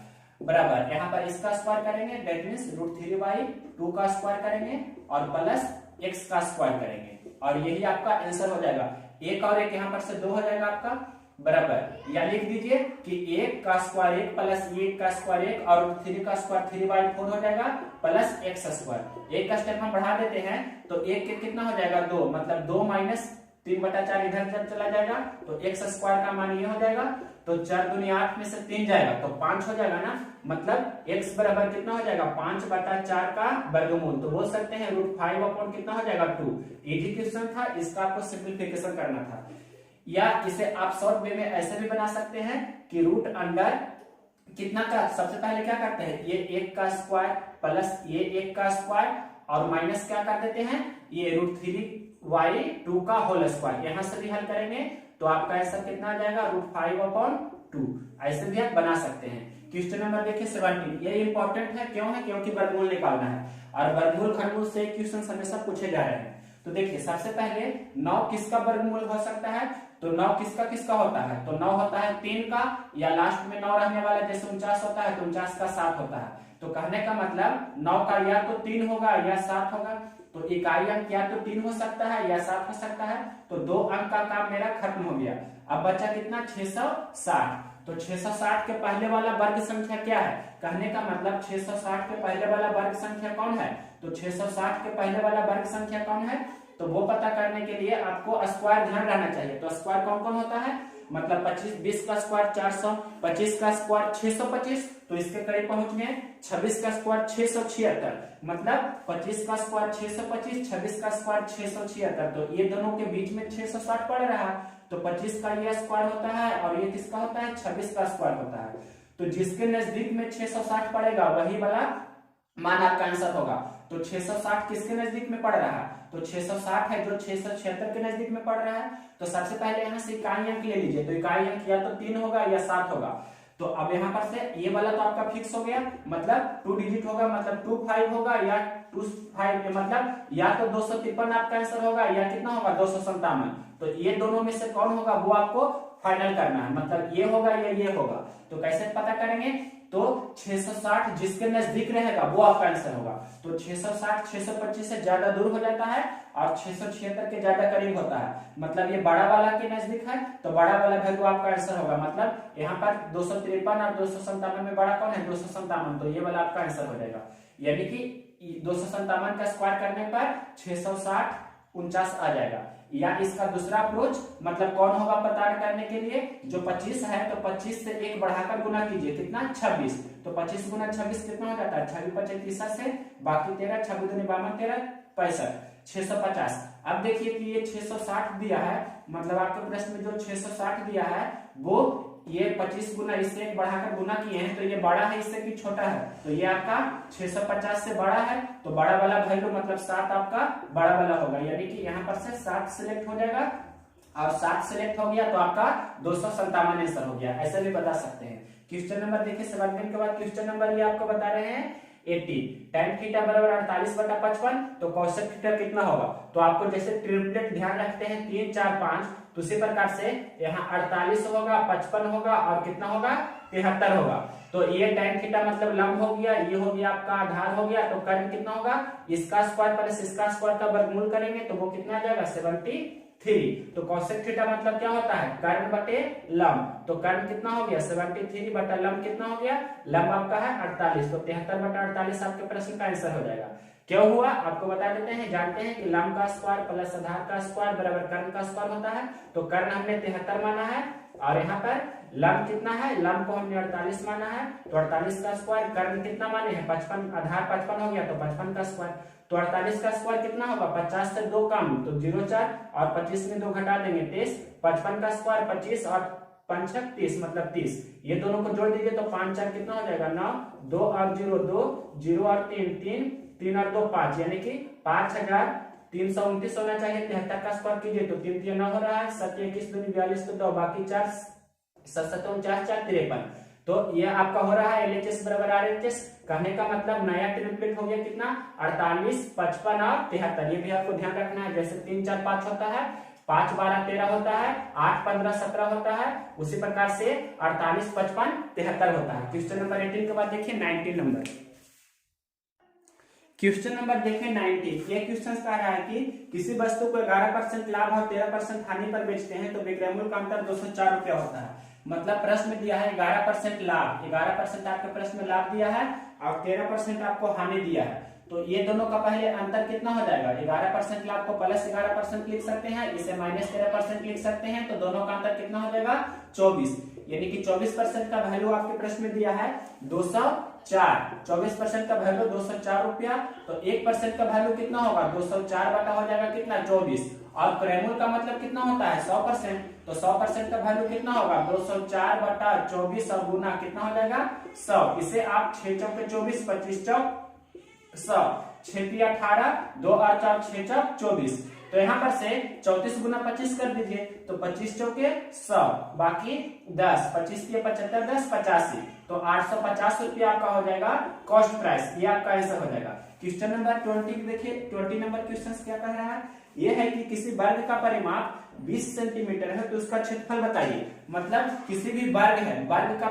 बराबर। यहाँ पर इसका स्क्वायर करेंगे, दैट मींस √3/2 का स्क्वायर करेंगे और प्लस x का स्क्वायर करेंगे, और यही आपका आंसर हो जाएगा। 1 और 1 यहाँ पर से 2 हो जाएगा आपका बराबर, या लिख दीजिए कि 1 का स्क्वायर 1 प्लस 1 का स्क्वायर 1 और 3 का स्क्वायर 3/4 हो जाएगा प्लस x स्क्वायर। 1 का स्टेप हम बढ़ा देते हैं तो 1 के कितना हो जाएगा 2, मतलब 2 माइनस 3/4 इधर जब चला जाएगा तो x स्क्वायर का मान ये हो जाएगा, तो 4 दूनी 8 में से 3 जाएगा तो 5 हो जाएगा ना, मतलब x बराबर कितना हो जाएगा 5/4 का वर्गमूल, तो बोल सकते हैं √5 कितना हो जाएगा 2। इजी क्वेश्चन था, इसका आपको सिंपलीफिकेशन करना था। या इसे आप शॉर्ट वे में ऐसे भी बना सकते हैं कि रूट अंडर कितना का, सबसे पहले क्या करते हैं ये 1 का स्क्वायर प्लस ये 1 का स्क्वायर और माइनस क्या कर देते हैं ये √3/2 का होल स्क्वायर, यहां से भी हल करेंगे तो आपका आंसर कितना आ जाएगा √5/2। ऐसे भी आप बना सकते हैं। क्वेश्चन नंबर देखिए 17, ये इंपॉर्टेंट है, क्यों है, क्योंकि वर्गमूल निकालना है और वर्गमूल खंडमूल से क्वेश्चन हमेशा पूछे जा रहे हैं। तो देखिए सबसे पहले 9 किसका वर्गमूल हो सकता है, तो 9 किसका किसका होता है, तो 9 होता है 3 का, या लास्ट में 9 रहने वाला जैसे 49 होता है तो 49 का 7 होता है। तो कहने का मतलब 9 का या तो 3 होगा या 7 होगा, तो इकाई अंक या तो 3 हो सकता है या 7 हो सकता है, तो 2 अंक का काम मेरा खत्म हो गया। अब बचा कितना 660। तो 660 के पहले वाला वर्ग संख्या क्या है? कहने का मतलब 660 के पहले वाला वर्ग संख्या कौन है? तो 660 के पहले वाला वर्ग संख्या कौन है? तो वो पता करने के लिए आपको स्क्वायर ध्यान रहना चाहिए। तो स्क्वायर कौन कौन होता है? मतलब 25, 20 का स्क्वायर 400, 25 का स्क्वायर 625, तो इसके करीब पहुंच गए। 26 का स्क्वायर 676, मतलब 25 का स्क्वायर 625, 26 का स्क्वायर 676, तो ये दोनों के बीच में 660 पड़ रहा है। तो 25 का ये स्क्वायर होता है और ये किसका होता है? 26 का स्क्वायर होता है। तो जिसके नजदीक में 660 पड़ेगा वही वाला मान आपका आंसर होगा। तो 660 किसके नजदीक में पड़ रहा है? तो 660 है जो 676 के नजदीक में पड़ रहा है। तो सबसे पहले यहाँ से इकाई अंक ले लीजिए। तो इकाई अंक या तो 3 होगा या 7 होगा। तो अब यहाँ पर से ये वाला तो आपका फिक्स हो गया, मतलब 2 डिजिट होगा, मतलब 25 होगा या 25, मतलब या तो 253 आपका आंसर होगा या कितना होगा 257। तो ये दोनों में से कौन होगा वो आपको फाइनल करना है, मतलब ये होगा या ये होगा। तो कैसे पता करेंगे? तो 660 जिसके नजदीक रहेगा वो आपका आंसर होगा। तो 660 625 से ज्यादा दूर हो जाता है और 676 के ज्यादा करीब होता है, मतलब ये बड़ा वाला के नजदीक है, तो बड़ा वाला वैल्यू आपका आंसर होगा। मतलब यहाँ पर 253 और 257 में बड़ा कौन है? 257, तो ये वाला आपका आंसर हो जाएगा। यानी कि 257 का स्क्वायर करने पर 660 आ जाएगा। या इसका दूसरा अप्रोच मतलब कौन होगा पता करने के लिए, जो 25 है तो 25 से 1 बढ़ाकर गुना कीजिए, कितना 26। तो 25 गुना 26 कितना हो जाता है? 26 25 30 से बाकी 13, 26 दूनी 52, 13 65, 650। अब देखिए कि ये 660 दिया है, मतलब आपके प्रश्न में जो 660 दिया है वो ये 25 गुना इससे 1 बढ़ाकर गुना किए हैं, तो ये बड़ा है इससे कि छोटा है? तो ये आपका 650 से बड़ा है, तो बड़ा वाला वैल्यू मतलब 7 आपका बड़ा वाला होगा। यानी कि यहाँ पर से 7 सिलेक्ट हो जाएगा और 7 सिलेक्ट हो गया तो आपका 257 आंसर हो गया। ऐसे भी बता सकते हैं। क्वेश्चन नंबर देखिए 7 के बाद क्वेश्चन नंबर ये आपको बता रहे हैं 80 tan थीटा बराबर 48/55, तो cosec थीटा कितना होगा? तो आपको जैसे ट्रिपलेट ध्यान रखते हैं 3 4 5, तो उसी प्रकार से यहाँ 48 होगा, 55 होगा और कितना होगा 73 होगा। तो ये tan थीटा मतलब लंब हो गया, ये हो गया आपका आधार हो गया, तो कर्ण कितना होगा? इसका स्क्वायर प्लस इसका स्क्वायर का वर्गमूल करेंगे तो वो कितना आ जाएगा 73। तो cosec थीटा मतलब क्या होता है? कर्ण बटे लंब। तो कर्ण कितना हो गया 73 बटा लंब कितना हो गया? लंब आपका है 48, तो 73/48 आपके प्रश्न का आंसर हो जाएगा। क्यों हुआ आपको बता देते हैं। जानते हैं कि लंब का स्क्वायर प्लस आधार का स्क्वायर बराबर कर्ण का स्क्वायर होता है। तो कर्ण हमने 73 माना है और यहाँ पर लंब कितना है? लंब को हमने 48 माना है, तो 48 का स्क्वायर। कर्ण कितना माने हैं? 55, आधार 55 हो गया तो 55 का स्क्वायर। तो 48 का स्क्वायर कितना होगा? 50 से 2 कम तो 0 4 और 25 में 2 घटा देंगे 23। 55 का स्क्वायर 25 और 5 30 मतलब 30। ये दोनों को जोड़ दीजिए तो 5 4 कितना हो जाएगा 9, 2 और 0 2, 0 और 3 3, 3 और 2 5, यानी कि 5329 होना चाहिए। 73 का स्क्वायर कीजिए तो 3 3 9 हो रहा है, 7 21 दूनी 42 तो 2, बाकी 4 7 7 49 4 53। तो ये आपका हो रहा है LHS बराबर RHS। कहने का मतलब नया ट्रिपलेट हो गया कितना 48 55 और 73। ये भी आपको ध्यान रखना है। जैसे 3 4 5 होता है, 5 12 13 होता है, 8 15 17 होता है, उसी प्रकार से 48 55 73 होता है। क्वेश्चन नंबर 18 के बाद देखिए 19 नंबर। क्वेश्चन नंबर देखिए 19। ये क्वेश्चन कह रहा है कि किसी वस्तु को 11% लाभ और 13% हानि पर बेचते हैं तो विक्रय मूल्य का अंतर 204 रुपया होता है। मतलब प्रश्न में दिया है 11% लाभ, 11% आपके प्रश्न में लाभ दिया है और 13% आपको हानि दिया है। तो ये दोनों का पहले अंतर कितना हो जाएगा? 11% लाभ को प्लस 11% लिख सकते हैं, इसे माइनस 13% लिख सकते हैं, तो दोनों का अंतर कितना हो जाएगा 24। यानी कि 24% का वैल्यू आपके प्रश्न में दिया है 204। 24% का वैल्यू 204 रुपया, तो 1% का वैल्यू कितना होगा 204 बटा हो जाएगा कितना 24। और क्रयमूल्य का मतलब कितना होता है 100%, तो 100% का वैल्यू कितना होगा 204 बटा 24 और गुना कितना हो जाएगा 100। इसे आप 6 चौके 24, 25 चौक 100, 6 3 18, 2 और 4 6 चौक 24। तो यहाँ पर से 34 गुना 25 कर दीजिए तो 25 चौके 100, बाकी 10, 25 3 75 10 85, तो 850 रुपया आपका हो जाएगा कॉस्ट प्राइस। ये आपका आंसर हो जाएगा। क्वेश्चन नंबर 20 देखिए 20 नंबर क्वेश्चन क्या कह रहा है? यह है कि किसी वर्ग का परिमाप 20 सेंटीमीटर है तो उसका क्षेत्रफल बताइए। मतलब किसी भी वर्ग है, वर्ग का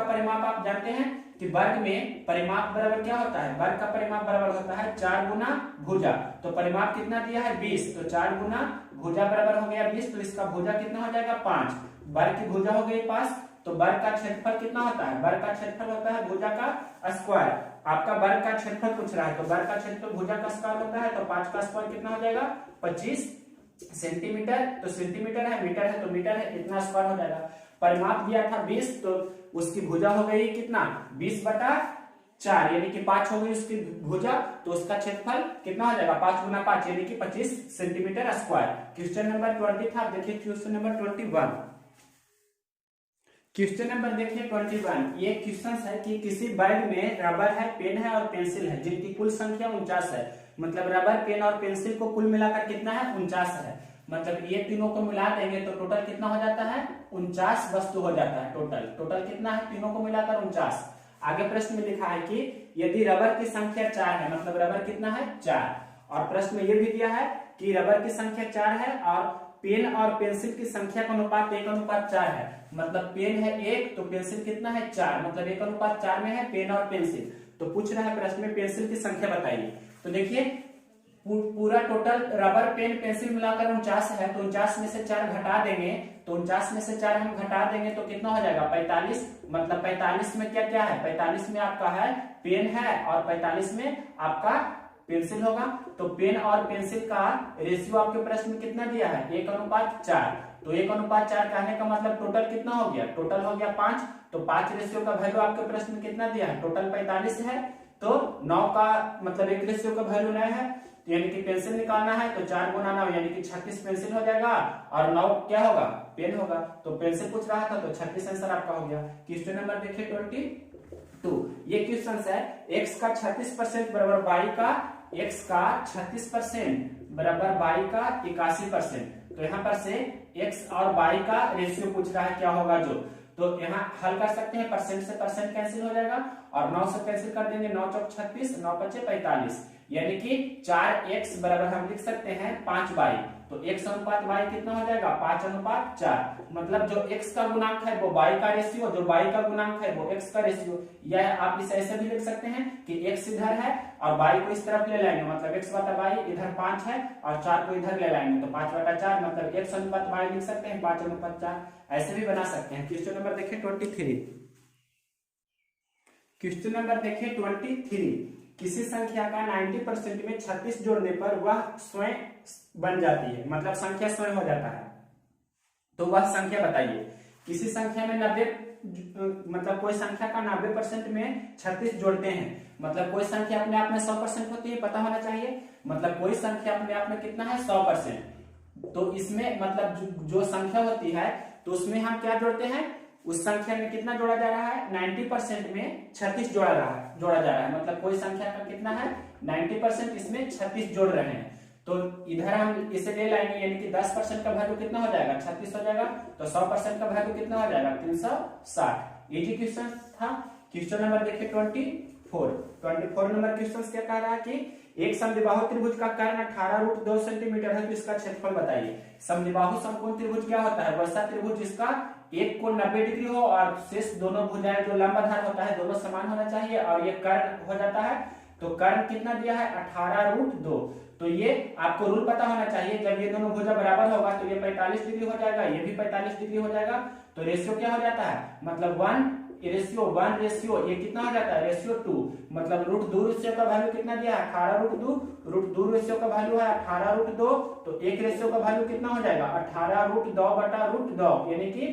परिमाप आप जानते हैं कि वर्ग में परिमाप बराबर क्या होता है? वर्ग का परिमाप बराबर होता है 4 गुना भुजा। तो परिमाप कितना दिया है 20, तो 4 गुना भुजा बराबर हो गया 20, तो इसका भुजा कितना हो जाएगा 5। वर्ग की भुजा हो गई 5, तो वर्ग का क्षेत्रफल कितना होता है, वर्ग का क्षेत्रफल होता है भुजा का स्क्वायर। आपका वर्ग का क्षेत्रफल पूछ रहा है, तो वर्ग का क्षेत्रफल भुजा का स्क्वायर होता है, तो 5 का स्क्वायर कितना हो जाएगा 25 सेंटीमीटर। तो सेंटीमीटर है, मीटर है तो मीटर है, इतना स्क्वायर हो जाएगा। परिमाप दिया था 20, तो उसकी भुजा हो गई कितना 20/4, यानी कि 5 हो गई उसकी भुजा, तो उसका क्षेत्रफल कितना हो जाएगा 5 गुना 5 यानी कि 25 सेंटीमीटर स्क्वायर। क्वेश्चन नंबर 20 था, देखिए क्वेश्चन नंबर 21। क्वेश्चन नंबर देखिए 21। ये क्वेश्चन है कि किसी बैग में रबर है, पेन है और पेंसिल है, जिनकी कुल संख्या 49 है। मतलब रबर, पेन और पेंसिल को कुल मिलाकर कितना है 49 है। मतलब ये तीनों को मिला देंगे तो टोटल कितना हो जाता है 49 वस्तु हो जाता है। टोटल कितना है तीनों को मिलाकर 49। आगे प्रश्न में लिखा है कि यदि रबर की संख्या 4 है, मतलब रबर कितना है 4, और प्रश्न में यह भी दिया है कि रबर की संख्या 4 है और पेन और पेंसिल की संख्या का अनुपात 1:4 है। मतलब पेन है 1 तो पेंसिल कितना है 4, मतलब 1:4 में है पेन और पेंसिल। तो पूछ रहा है प्रश्न में पेंसिल की संख्या बताइए। तो देखिए पूरा टोटल रबर, पेन, पेंसिल मिलाकर 49 है, तो 49 में से 4 घटा देंगे, तो 49 में से 4 हम घटा देंगे तो कितना हो जाएगा 45। मतलब 45 में क्या क्या है, 45 में आपका है पेन है और 45 में आपका पेंसिल होगा। तो पेन और पेंसिल का रेशियो आपके प्रश्न में कितना दिया है 1:4। तो 1:4 कहने का मतलब टोटल कितना हो गया, टोटल हो गया 5। तो 5 रेशियो का वैल्यू आपके प्रश्न में कितना दिया है, टोटल 45 है, तो 9 का मतलब एक रेशियो का वैल्यू 9 है, तो यानी कि पेंसिल निकालना है तो 4 गुना 9 यानी कि 36 पेंसिल हो जाएगा और 9 क्या होगा पेन होगा। तो पेंसिल पूछ रहा था तो 36 आंसर आपका हो गया। क्वेश्चन नंबर देखिए 22। ये क्वेश्चन है x का 36% बराबर y का, x का 36% बराबर y का 81%। तो यहाँ पर से x और y का रेशियो पूछ रहा है क्या होगा जो, तो यहाँ हल कर सकते हैं, परसेंट से परसेंट कैंसिल हो जाएगा और 9 से कैंसिल कर देंगे, 9 चौक 36, 9 पचे 45, यानी कि 4x बराबर हम लिख सकते हैं 5y। तो x अनुपात y कितना हो जाएगा 5:4। मतलब जो x का गुणांक है वो y का रेशियो, जो y का गुणांक है वो x का रेशियो। या आप इसे ऐसे भी लिख सकते हैं कि x इधर है और y को इस तरफ ले लाएंगे, मतलब x/y इधर 5 है और 4 को इधर ले लाएंगे तो 5/4, मतलब x अनुपात y लिख सकते हैं 5:4, ऐसे भी बना सकते हैं। क्वेश्चन नंबर देखिए 23। क्वेश्चन नंबर देखिए 23। किसी संख्या का 90% में 36 जोड़ने पर वह स्वयं बन जाती है, मतलब संख्या स्वयं हो जाता है, तो वह संख्या बताइए। किसी संख्या में 90 मतलब कोई संख्या का 90% में 36 जोड़ते हैं, मतलब कोई संख्या अपने आप में 100% होती है, पता होना चाहिए। मतलब कोई संख्या अपने आप में कितना है 100%। तो इसमें मतलब जो संख्या होती है तो उसमें हम क्या जोड़ते हैं, उस संख्या में कितना जोड़ा जा रहा है 90% में 36 जोड़ा जा रहा है। मतलब कोई संख्या का कितना है 90%, इसमें 36 जोड़ रहे हैं। तो इधर हम इसे ले लाएंगे, यानी कि 10% का वैल्यू कितना हो जाएगा 36 हो जाएगा, तो 100% का वैल्यू कितना हो जाएगा 360। इजी क्वेश्चन था। क्वेश्चन नंबर देखिए 24 नंबर क्वेश्चन क्या कह रहा है कि एक समद्विबाहु त्रिभुज का कर्ण 18√2 सेंटीमीटर है, तो इसका क्षेत्रफल बताइए। समद्विबाहु समकोण त्रिभुज क्या होता है, वैसा त्रिभुज जिसका एक कोण 90 डिग्री हो और शेष दोनों भुजाएं जो लंब आधार होता है दोनों समान होना चाहिए, और ये कर्ण हो जाता है। तो कर्ण कितना दिया है 18√2। तो ये आपको रूल पता होना चाहिए, जब ये दोनों भुजा बराबर होगा तो ये 45 डिग्री हो जाएगा, ये भी 45 डिग्री हो जाएगा। तो रेशियो क्या हो जाता है, मतलब 1 रेशियो ये कितना हो जाता है रेशियो 2। मतलब √2 रेशियो का वैल्यू कितना दिया है 18√2, √2 रेशियो का वैल्यू है 18√2, तो एक रेशियो का वैल्यू कितना हो जाएगा 18√2/√2, यानी कि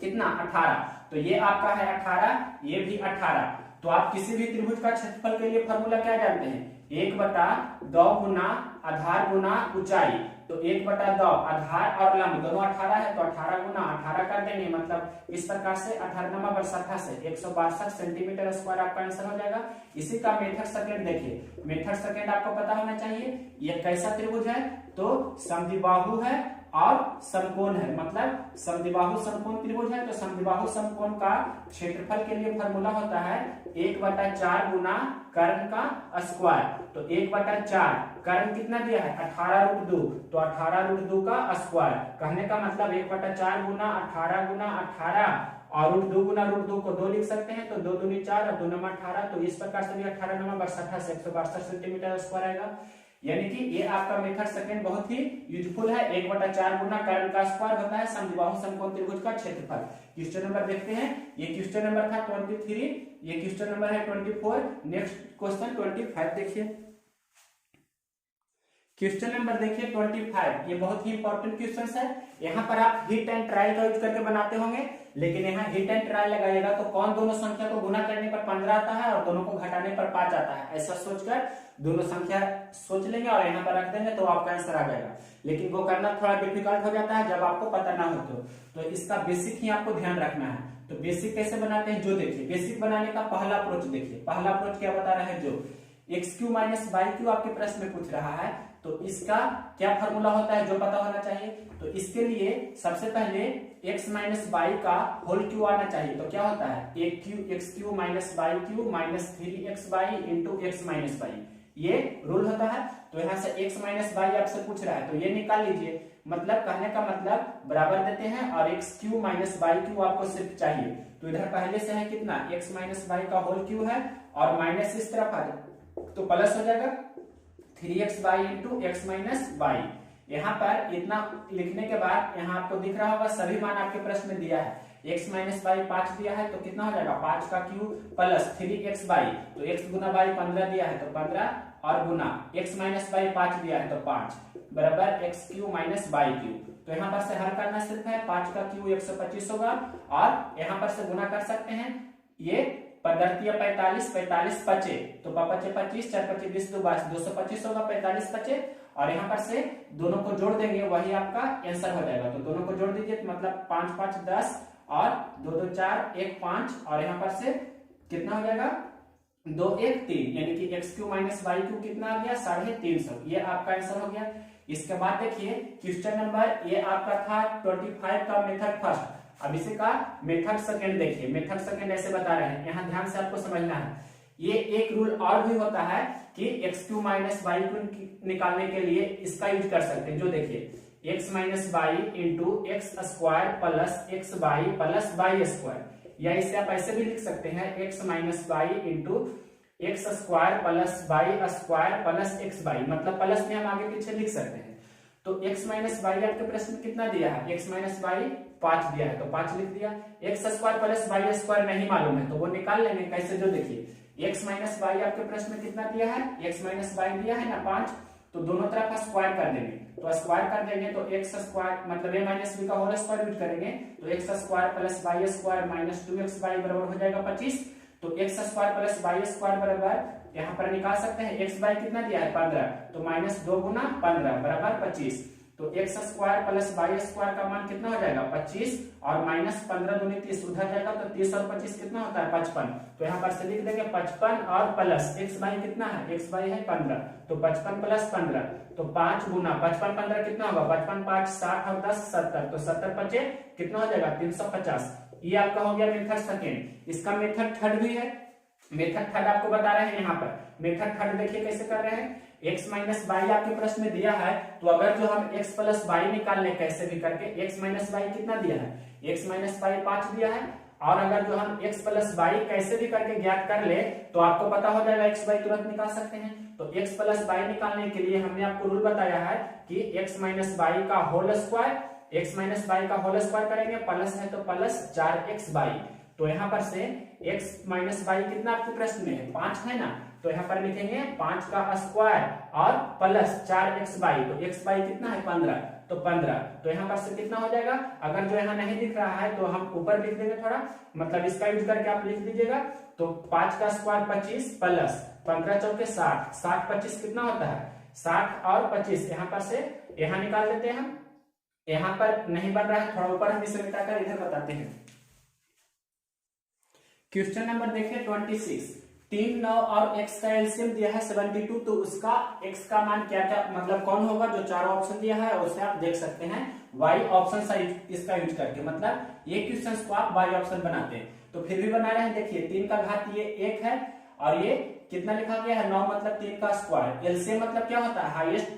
कितना 18। तो ये आपका है 18, ये भी 18। तो आप किसी भी त्रिभुज का क्षेत्रफल के लिए फॉर्मूला क्या जानते हैं, 1/2 गुना आधार गुना ऊंचाई। तो 1/2 आधार और लंब दोनों 18 है, तो 18 गुना 18 कर देंगे, मतलब इस प्रकार से 18 से 162 सेंटीमीटर स्क्वायर आपका आंसर हो जाएगा। इसी का मेथड सेकंड देखिए, मेथड सेकंड आपको पता होना चाहिए। यह कैसा त्रिभुज है, तो समद्विबाहु है और समकोण है, मतलब समद्विबाहु समकोण त्रिभुज है। तो समद्विबाहु समकोण का क्षेत्रफल के लिए फॉर्मूला होता है 1/4 गुना कर्ण का स्क्वायर। तो 1/4 कर्ण कितना दिया है 18√2, तो 18√2 का स्क्वायर। कहने का मतलब 1/4 गुना 18 गुना 18 और √2 गुना √2 को 2 लिख सकते हैं, तो 2 दूनी 4 और 2 9 18। तो इस प्रकार से भी 18 9 62 से 162 सेंटीमीटर स्क्वायर आएगा। यानी कि ये आपका मेथड सेकंड बहुत ही यूजफुल है। 1/4 गुना कर्ण का स्क्वायर होता है समद्विबाहु समकोण त्रिभुज का क्षेत्रफल। क्वेश्चन नंबर देखते हैं। ये क्वेश्चन नंबर था 23, ये क्वेश्चन नंबर है 24। नेक्स्ट क्वेश्चन 25 देखिए। क्वेश्चन नंबर देखिए 25, ये बहुत ही इंपॉर्टेंट क्वेश्चन है। यहाँ पर आप हिट एंड ट्रायल का यूज करके बनाते होंगे, लेकिन यहाँ हिट एंड ट्रायल लगाइएगा तो कौन दोनों संख्या को गुना करने पर 15 आता है और दोनों को घटाने पर 5 आता है, ऐसा सोचकर दोनों संख्या सोच लेंगे और यहाँ पर रख देंगे तो आपका आंसर आ जाएगा। लेकिन वो करना थोड़ा डिफिकल्ट हो जाता है जब आपको पता ना हो तो इसका बेसिक ही आपको ध्यान रखना है। तो बेसिक कैसे बनाते हैं जो देखिए, बेसिक बनाने का पहला अप्रोच देखिए। पहला अप्रोच क्या बता रहा है, जो x³ - y³ आपके प्रश्न में पूछ रहा है तो इसका क्या फॉर्मूला होता है जो पता होना चाहिए। तो इसके लिए सबसे पहले x - y का होल क्यू आना चाहिए। तो क्या होता है, x³ - y³ - 3xy into x - y, ये रूल होता है। तो यहाँ से x - y आपसे पूछ रहा है तो ये निकाल लीजिए। मतलब कहने का मतलब बराबर देते हैं और x³ - y³ आपको सिर्फ चाहिए। तो इधर पहले से है कितना, x - y का होल क्यू है और माइनस इस तरफ आ जाए तो प्लस हो जाएगा 3xy इंटू x - y। यहाँ पर इतना लिखने के बाद यहाँ आपको दिख रहा होगा सभी मान आपके प्रश्न में दिया है। x - y 5 दिया है तो कितना हो जाएगा, 5 का क्यूब प्लस 3xy, तो x गुना y 15 दिया है तो 15 और गुना x - y 5 दिया है तो 5 बराबर x³ - y³। तो यहाँ पर से हल करना सिर्फ है, 5 का क्यूब 125 होगा और यहाँ पर से गुना कर सकते हैं। ये 45 45 पचे तो 5 25 4 25 20 225 होगा, 45 पचे और यहाँ पर से दोनों को जोड़ देंगे वही आपका आंसर हो जाएगा। तो दोनों को जोड़ दीजिए तो मतलब 5 5 10 और 2 2 4 1 5 और यहाँ पर से कितना हो जाएगा 2 1 3, यानी कि x³ - y³ कितना आ गया 350। ये आपका आंसर हो गया। इसके बाद देखिए क्वेश्चन नंबर ये आपका था 25 का मेथड फर्स्ट। अब इसी का मेथड सेकंड देखिए। मेथड सेकंड ऐसे बता रहे हैं, यहाँ ध्यान से आपको समझना है। ये एक रूल और भी होता है कि x³ - y³ निकालने के लिए इसका यूज कर सकते हैं। जो देखिए x - y into x² plus xy plus y², या इसे आप ऐसे भी लिख सकते हैं x - y into x² plus y² plus xy, मतलब प्लस में हम आगे पीछे लिख सकते हैं। तो x - y आपके प्रश्न में कितना दिया है, x - y 5 दिया है तो 5 लिख दिया। x² प्लस y² नहीं मालूम है तो वो निकाल लेंगे कैसे, जो देखिए x - y आपके प्रश्न में कितना दिया है, x - y दिया है ना 5, तो दोनों तरफ स्क्वायर कर देंगे। तो स्क्वायर कर देंगे तो x² मतलब a - b का होल स्क्वायर यूज करेंगे तो x² plus y² minus 2xy बराबर हो जाएगा 25। तो x² प्लस y² बराबर यहाँ पर निकाल सकते हैं, xy कितना दिया है 15, तो -2 गुना 15 बराबर 25। तो x² प्लस y² का मान कितना हो जाएगा 25 और -15 दूनी 30 उधर जाएगा तो 30 और 25 कितना होता है 55। तो यहाँ पर से लिख देंगे 55 और प्लस xy कितना है, xy है 15, तो 55 प्लस 15 तो 5 गुना 55 15 कितना होगा 55 5 60 और 10 70, तो 70 बचे कितना हो जाएगा 350। ये आपका हो गया मेथड सेकेंड। इसका मेथड थर्ड भी है। मेथड थर्ड आपको बता रहे हैं। यहाँ पर मेथड थर्ड देखिए कैसे कर रहे हैं। x - y आपके प्रश्न में दिया है तो अगर जो हम x प्लस y निकालने कैसे भी करके, x - y कितना दिया है, x - y 5 दिया है और अगर जो हम x प्लस y कैसे भी करके ज्ञात कर ले तो आपको पता हो जाएगा x y तुरंत निकाल सकते हैं। तो x प्लस y निकालने के लिए हमने आपको रूल बताया है कि x - y का होल स्क्वायर, x - y का होल स्क्वायर करेंगे, प्लस है तो प्लस 4xy। तो यहाँ पर से x - y कितना आपके प्रश्न में है 5 है ना, तो यहाँ पर लिखेंगे 5 का स्क्वायर और प्लस 4xy, तो xy कितना है 15, तो 15। तो यहाँ पर से कितना हो जाएगा, अगर जो यहाँ नहीं दिख रहा है तो हम ऊपर लिख देंगे थोड़ा, मतलब इसका यूज करके आप लिख लीजिएगा। तो 5 का स्क्वायर 25 प्लस 15 चौके 60, 60 25 कितना होता है 60 और 25, यहाँ पर से यहाँ निकाल देते हैं हम। यहाँ पर नहीं बन रहा है, थोड़ा ऊपर हम इसे मिटाकर इधर बताते हैं। क्वेश्चन नंबर देखिए 26। 3 9 और x का एलसीएम दिया है 72, तो उसका x का मान क्या क्या मतलब कौन होगा, जो चारों ऑप्शन दिया है उसे आप देख सकते हैं y ऑप्शन सा इसका यूज करके, मतलब ये क्वेश्चंस को आप y ऑप्शन बनाते हैं। तो फिर भी बना रहे हैं, देखिए 3 का घात ये 1 है और ये कितना लिखा गया है 9, मतलब 3 का स्क्वायर। एलसीएम मतलब क्या होता है हाईएस्ट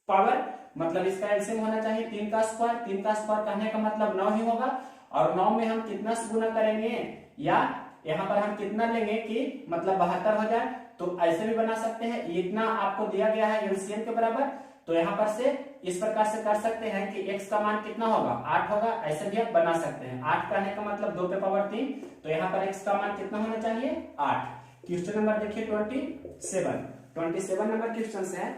पावर, मतलब इसका एलसीएम होना चाहिए 3 का स्क्वायर। 3 का स्क्वायर कहने का मतलब 9 ही होगा और 9 में हम कितना से गुना करेंगे, या यहाँ पर हम कितना लेंगे कि मतलब 72 हो जाए, तो ऐसे भी बना सकते हैं। इतना आपको दिया गया है एलसीएम के बराबर, तो यहाँ पर से इस प्रकार से कर सकते हैं कि x का मान कितना होगा 8 होगा, ऐसे भी आप बना सकते हैं। 8 कहने का मतलब 2 पे पावर 3, तो यहाँ पर x का मान कितना होना चाहिए 8। क्वेश्चन नंबर देखिए 27 नंबर क्वेश्चन है,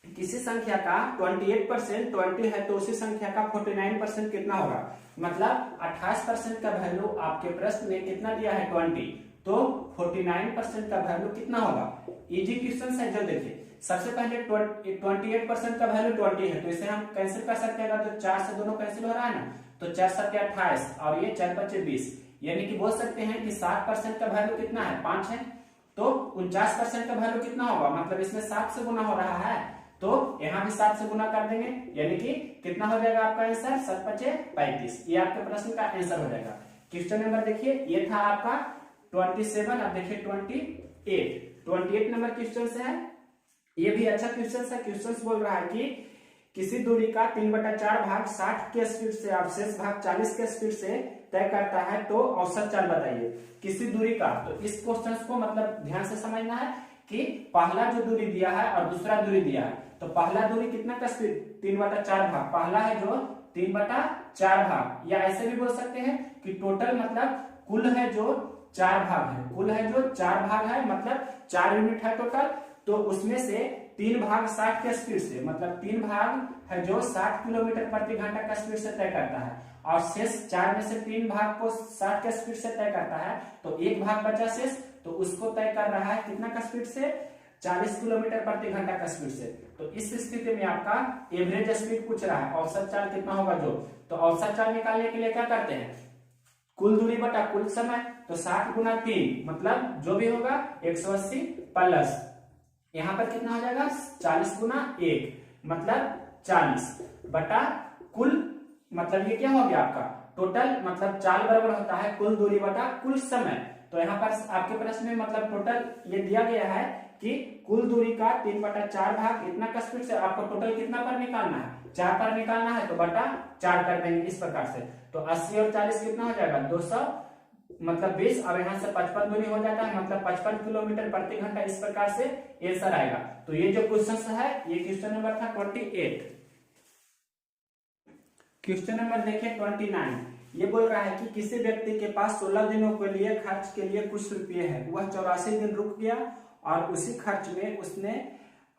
किसी संख्या का 28% 20 है तो उसी संख्या का 49% कितना होगा। मतलब 28% का वैल्यू आपके प्रश्न में कितना दिया है 20, तो 49% का वैल्यू कितना होगा। इजी क्वेश्चन है जो देखिए, सबसे पहले 28% का वैल्यू 20 है, तो इसे हम कैंसिल कर सकते हैं, तो 4 से दोनों कैंसिल हो रहा है ना, तो 4 7 28 और ये 4 5 20, यानी कि बोल सकते हैं कि 60% का वैल्यू कितना है 5 है, तो 49% का वैल्यू कितना होगा, मतलब इसमें 7 से गुना हो रहा है, तो यहाँ भी 7 से गुना कर देंगे, यानी कि कितना हो जाएगा आपका आंसर 7 5 35। ये आपके प्रश्न का आंसर हो जाएगा। क्वेश्चन नंबर देखिए, ये था आपका 27, अब देखिए 28 नंबर क्वेश्चन से है। ये भी अच्छा क्वेश्चन है। क्वेश्चन बोल रहा है कि किसी दूरी का 3/4 भाग 60 के स्पीड से और शेष भाग 40 के स्पीड से तय करता है, तो औसत चाल बताइए। किसी दूरी का, तो इस क्वेश्चन को मतलब ध्यान से समझना है कि पहला जो दूरी दिया है और दूसरा दूरी दिया है, तो पहला दूरी कितना का स्पीड 3/4 भाग, पहला है जो 3/4 भाग, या ऐसे भी बोल सकते हैं कि टोटल मतलब कुल है जो 4 भाग है, कुल है जो 4 भाग है, मतलब 4 यूनिट है टोटल, तो उसमें से 3 भाग 60 के स्पीड से, मतलब 3 भाग है जो 60 किलोमीटर प्रति घंटा का स्पीड से तय करता है, और शेष 4 में से 3 भाग को 60 के स्पीड से तय करता है, तो 1 भाग बचा शेष, तो उसको तय कर रहा है कितना का स्पीड से 40 किलोमीटर प्रति घंटा का स्पीड से। तो इस स्थिति में आपका एवरेज स्पीड पूछ रहा है, औसत चाल कितना होगा जो, तो औसत चाल निकालने के लिए क्या करते हैं, कुल दूरी बटा कुल समय, तो 60 गुना 3 मतलब जो भी होगा 180 प्लस यहाँ पर कितना हो जाएगा 40 गुना 1 मतलब 40 बटा कुल, मतलब ये क्या हो गया आपका टोटल, मतलब चाल बराबर होता है कुल दूरी बटा कुल समय। तो यहाँ पर आपके प्रश्न में मतलब टोटल ये दिया गया है कि कुल दूरी का 3/4 भाग इतना का स्पीड से आपको टोटल कितना पर निकालना है 4 पर निकालना है, तो बटा 4 कर देंगे इस प्रकार से। तो 80 और 40 कितना हो जाएगा 200 मतलब 20, और यहाँ से 55 दूरी हो जाता है, मतलब 55 किलोमीटर प्रति घंटा, इस प्रकार से आंसर आएगा। तो ये जो क्वेश्चन है ये क्वेश्चन नंबर था 28। क्वेश्चन नंबर देखिए 29, ये बोल रहा है कि किसी व्यक्ति के पास 16 दिनों के लिए खर्च के लिए कुछ रुपये है, वह 84 दिन रुक गया और उसी खर्च में उसने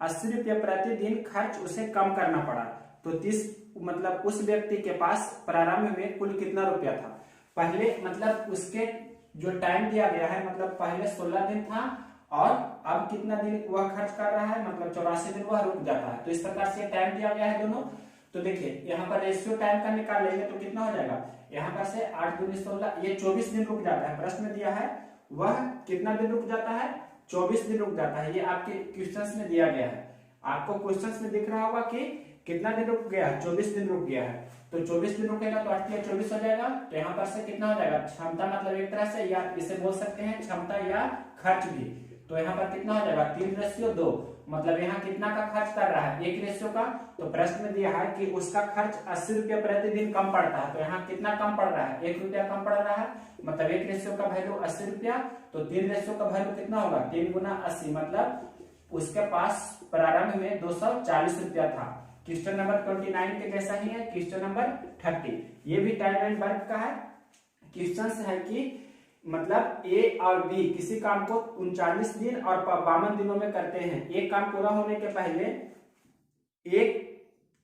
80 रुपये प्रतिदिन खर्च उसे कम करना पड़ा, तो 30 मतलब उस व्यक्ति के पास प्रारंभ में कुल कितना रुपया था। पहले मतलब उसके जो टाइम दिया गया है, मतलब पहले 16 दिन था और अब कितना दिन वह खर्च कर रहा है, मतलब 84 दिन वह रुक जाता है, तो इस प्रकार से टाइम दिया गया है दोनों। तो देखिए यहाँ पर रेशियो टाइम का निकालेंगे तो कितना हो जाएगा, यहाँ पर से 8 दूनी 16, ये 24 दिन रुक जाता है। प्रश्न में दिया है वह कितना दिन रुक जाता है 24 दिन रुक जाता है, ये आपके क्वेश्चंस में दिया गया है। आपको क्वेश्चंस में दिख रहा होगा कि कितना दिन रुक गया 24 दिन रुक गया है, तो 24 दिन रुकेगा तो 8 या 24 हो जाएगा। तो यहाँ पर से कितना हो जाएगा क्षमता, मतलब एक तरह से या इसे बोल सकते हैं क्षमता या खर्च भी, तो यहाँ पर कितना हो जाएगा 3:2, मतलब यहाँ कितना का खर्च कर रहा है 1 रेशियो का। तो प्रश्न में दिया है कि उसका खर्च 80 रुपये प्रतिदिन कम पड़ता है, तो यहाँ कितना कम पड़ रहा है 1 रुपया कम पड़ रहा है, मतलब 1 रेशियो का वैल्यू 80 रुपया, तो 3 रेशियो का वैल्यू कितना होगा 3 गुना 80, मतलब उसके पास प्रारंभ में 240 रुपया था। क्वेश्चन नंबर 29 के जैसा ही है क्वेश्चन नंबर 30, ये भी टाइम एंड वर्क का है। क्वेश्चन है कि मतलब ए और बी किसी काम को 39 दिन और 52 दिनों में करते हैं। एक काम पूरा होने के पहले, एक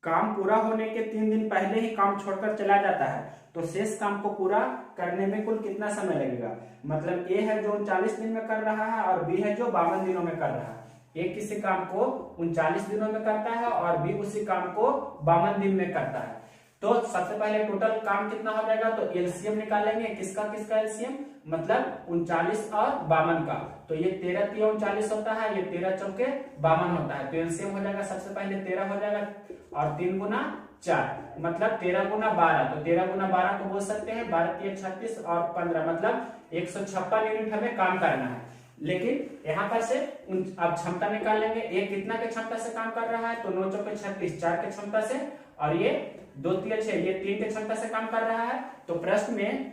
काम पूरा होने के 3 दिन पहले ही काम छोड़कर चला जाता है, तो शेष काम को पूरा करने में कुल कितना समय लगेगा। मतलब ए है जो 39 दिन में कर रहा है और बी है जो 52 दिनों में कर रहा है। एक किसी काम को 39 दिनों में करता है और बी उसी काम को 52 दिन में करता है। तो सबसे पहले टोटल काम कितना हो जाएगा, तो एलसीएम निकालेंगे, किसका किसका एलसीएम, मतलब 39 और 52 का। तो ये 13 × 39 होता है, ये 13 × 4 = 52 होता है। तो एलसीएम हो जाएगा सबसे पहले 13 हो जाएगा और 3 गुना 4 मतलब 13 गुना 12, तो 13 गुना 12 को बोल सकते हैं 12 × 36 और 15 मतलब 156 यूनिट हमें काम करना है। लेकिन यहाँ पर से अब क्षमता निकाल लेंगे, एक कितना के क्षमता से काम कर रहा है, तो 9 × 4 = 36, 4 के क्षमता से, और ये 2 × 3 = 6, ये 3 के क्षमता से काम कर रहा है। तो प्रश्न में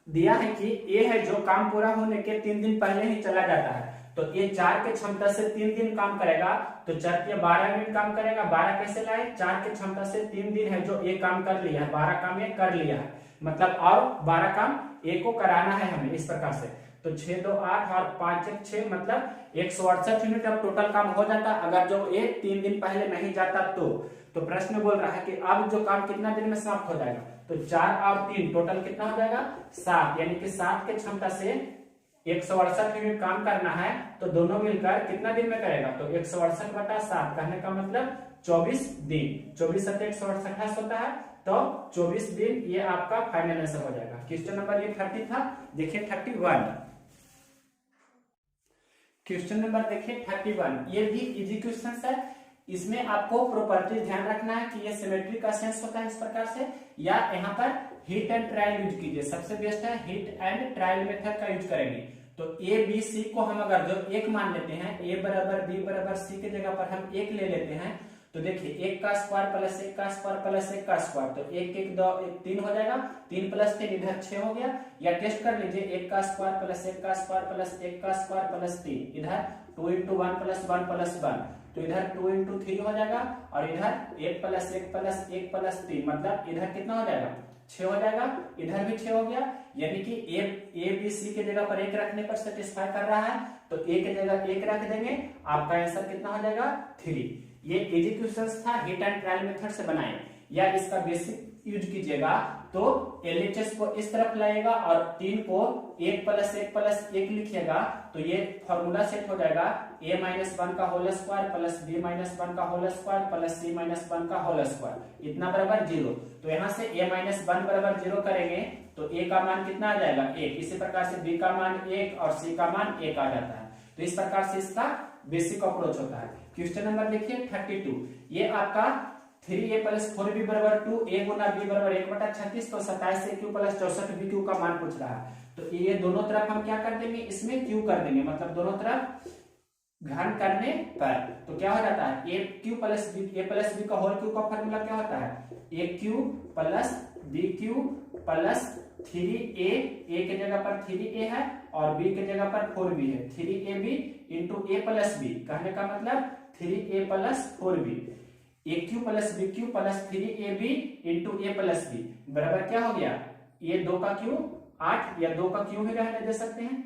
दिया है कि ए है जो काम पूरा होने के 3 दिन पहले ही चला जाता है, तो ये 4 के क्षमता से 3 दिन काम करेगा, तो 4 के 12 दिन काम करेगा। 12 कैसे लाए, 4 के क्षमता से 3 दिन है जो ये काम कर लिया है, 12 काम ये कर लिया है, मतलब और 12 काम ए को कराना है हमें इस प्रकार से। तो 6 2 8 और 5 1 6 मतलब 168 यूनिट अब टोटल काम हो जाता अगर जो ये 3 दिन पहले नहीं जाता तो प्रश्न बोल रहा है कि अब जो काम कितना दिन में समाप्त हो जाएगा, तो 4 और 3 टोटल कितना हो जाएगा 7, यानी कि 7 के क्षमता से 168 यूनिट काम करना है, तो दोनों मिलकर कितना दिन में करेगा, तो 168 बटा 7 कहने का मतलब 24 दिन। 24 सत्य 168 होता है, तो 24 दिन ये आपका फाइनल आंसर हो जाएगा। क्वेश्चन नंबर ये 30 था। देखिए 31 क्वेश्चन नंबर देखिए 31, ये भी इजी क्वेश्चन है। इसमें आपको प्रॉपर्टी ध्यान रखना है कि ये सिमेट्री का सेंस होता है इस प्रकार से, या यहाँ पर हिट एंड ट्रायल यूज कीजिए, सबसे बेस्ट है हिट एंड ट्रायल मेथड का यूज करेंगे। तो ए बी सी को हम अगर जो एक मान लेते हैं, ए बराबर बी बराबर सी के जगह पर हम एक ले लेते हैं, तो देखिए 1 का स्क्वायर प्लस 1 का स्क्वायर प्लस 1 का स्क्वायर, तो 1 1 2 1 3 हो जाएगा, 3 प्लस 3 इधर 6 हो गया। या टेस्ट कर लीजिए, 1 का स्क्वायर प्लस 1 का स्क्वायर प्लस 1 का स्क्वायर प्लस 3, इधर 2 × 1 प्लस 1 प्लस 1, तो इधर 2 × 3 हो जाएगा, और इधर 1 प्लस 1 प्लस 1 प्लस 3 मतलब इधर कितना हो जाएगा 6 हो जाएगा, इधर भी 6 हो गया। यानी कि ए बी सी के जगह पर 1 रखने पर सेटिस्फाई कर रहा है, तो ए के जगह 1 रख देंगे, आपका आंसर कितना हो जाएगा 3। ये इजी क्वेश्चंस था, हिट एंड ट्रायल मेथड से बनाए, या इसका बेसिक यूज कीजिएगा तो एलएचएस को इस तरफ लाइएगा और 3 को 1 प्लस 1 प्लस 1 लिखिएगा, तो ये फॉर्मूला सेट हो जाएगा a माइनस 1 का whole square plus b minus 1 का whole square plus c minus 1 का होल स्क्वायर, इतना बराबर 0। तो यहाँ से a माइनस 1 बराबर 0 करेंगे तो a का मान कितना आ जाएगा 1, इसी प्रकार से b का मान 1 और c का मान 1 आ जाता है। तो इस प्रकार से इसका बेसिक अप्रोच होता है। क्वेश्चन नंबर देखिए 32, ये आपका 3a प्लस 4b बराबर 2, a गुना b बराबर 1/36, तो 27 से q प्लस 64b q का मान पूछ रहा है। तो ये दोनों तरफ हम क्या कर देंगे, इसमें q कर देंगे, मतलब दोनों तरफ घन करने पर तो क्या हो जाता है a q प्लस b का होल q का फॉर्मूला क्या होता है a q plus b q plus 3a, a के जगह पर 3a है और b के जगह पर 4b है, 3ab into a plus b, कहने का मतलब 3a plus 4b, a Q plus b Q plus 3ab into a plus b बराबर क्या हो गया, ये 2 का क्यू 8 या 2 का क्यू ही रहने दे सकते हैं।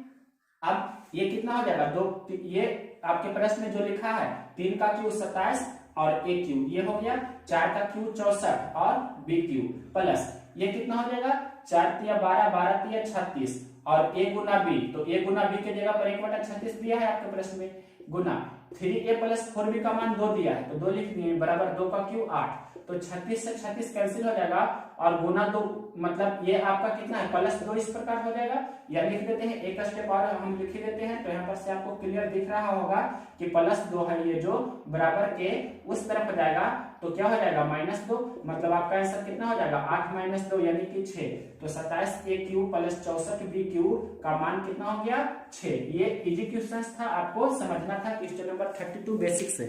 अब ये कितना हो जाएगा 2, ये आपके प्रश्न में जो लिखा है 3 का क्यू 27 और a क्यू ये हो गया, 4 का क्यू 64 और b क्यू प्लस ये कितना हो जाएगा 4 तिया 12 12 तिया 36 और a गुना b, तो a गुना b के जगह पर 1/36 दिया है आपके प्रश्न में, गुना 3a प्लस 4b का मान 2 दिया है, तो 2 लिख दिए बराबर 2 का क्यू 8, तो 36 से 36 कैंसिल हो जाएगा और गुना 2 मतलब ये आपका कितना है प्लस 2 इस प्रकार हो जाएगा। या लिख देते हैं एक स्टेप और हम लिख देते हैं, तो यहाँ पर से आपको क्लियर दिख रहा होगा कि प्लस 2 है ये जो बराबर के उस तरफ हो जाएगा, तो क्या हो जाएगा -2, मतलब आपका आंसर कितना हो जाएगा 8 - 2 यानी कि 6, तो 27a Q plus 64b Q का मान कितना हो गया 6। ये इजी क्वेश्चन था, आपको समझना था क्वेश्चन नंबर 32 बेसिक से।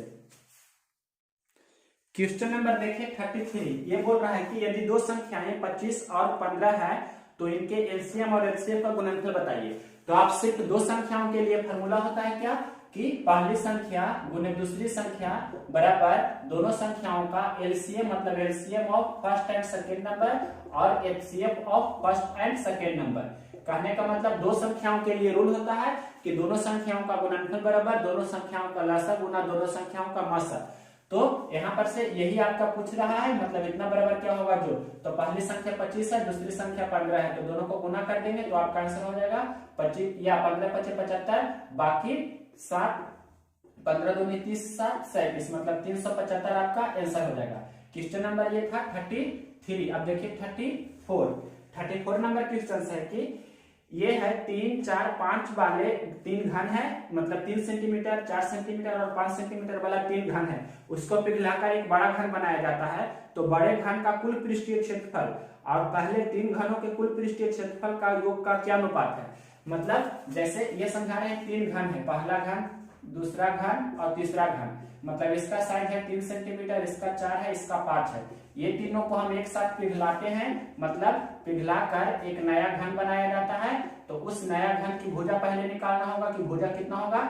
क्वेश्चन नंबर देखिए 33, ये बोल रहा है कि यदि दो संख्याएं 25 और 15 है तो इनके एलसीएम और एचसीएफ का गुणनफल बताइए। तो आप सिर्फ दो संख्याओं के लिए फॉर्मूला होता है क्या कि पहली संख्या गुने दूसरी संख्या बराबर दोनों संख्याओं का एलसीएम, मतलब LCM of first and second number और HCF of first and second number. कहने का मतलब दो संख्याओं के लिए रूल होता है कि दोनों संख्याओं का गुणनफल बराबर दोनों संख्याओं का लसाअ गुना दोनों संख्याओं का मसाअ। तो यहाँ पर से यही आपका पूछ रहा है, मतलब इतना बराबर क्या होगा जो, तो पहली संख्या 25 है दूसरी संख्या 15 है, तो दोनों को गुना कर देंगे तो आपका आंसर हो जाएगा 25 या 15 × 5 = 75, बाकी 7 15 दूनी 30 7 37 मतलब 375 आपका आंसर हो जाएगा। क्वेश्चन नंबर ये था 33। अब देखिए 34 नंबर क्वेश्चन है कि ये है 3 4 5 वाले 3 घन है, मतलब 3 सेंटीमीटर 4 सेंटीमीटर और 5 सेंटीमीटर वाला 3 घन है, उसको पिघलाकर एक बड़ा घन बनाया जाता है। तो बड़े घन का कुल पृष्ठीय क्षेत्रफल और पहले 3 घनों के कुल पृष्ठीय क्षेत्रफल का योग का क्या अनुपात है। मतलब जैसे ये समझा रहे हैं 3 घन है, पहला घन दूसरा घन और तीसरा घन, मतलब इसका साइज है 3 सेंटीमीटर, इसका 4 है, इसका 5 है। ये तीनों को हम एक साथ पिघलाते हैं, मतलब पिघलाकर एक नया घन बनाया जाता है। तो उस नया घन की भुजा पहले निकालना होगा कि भुजा कितना होगा।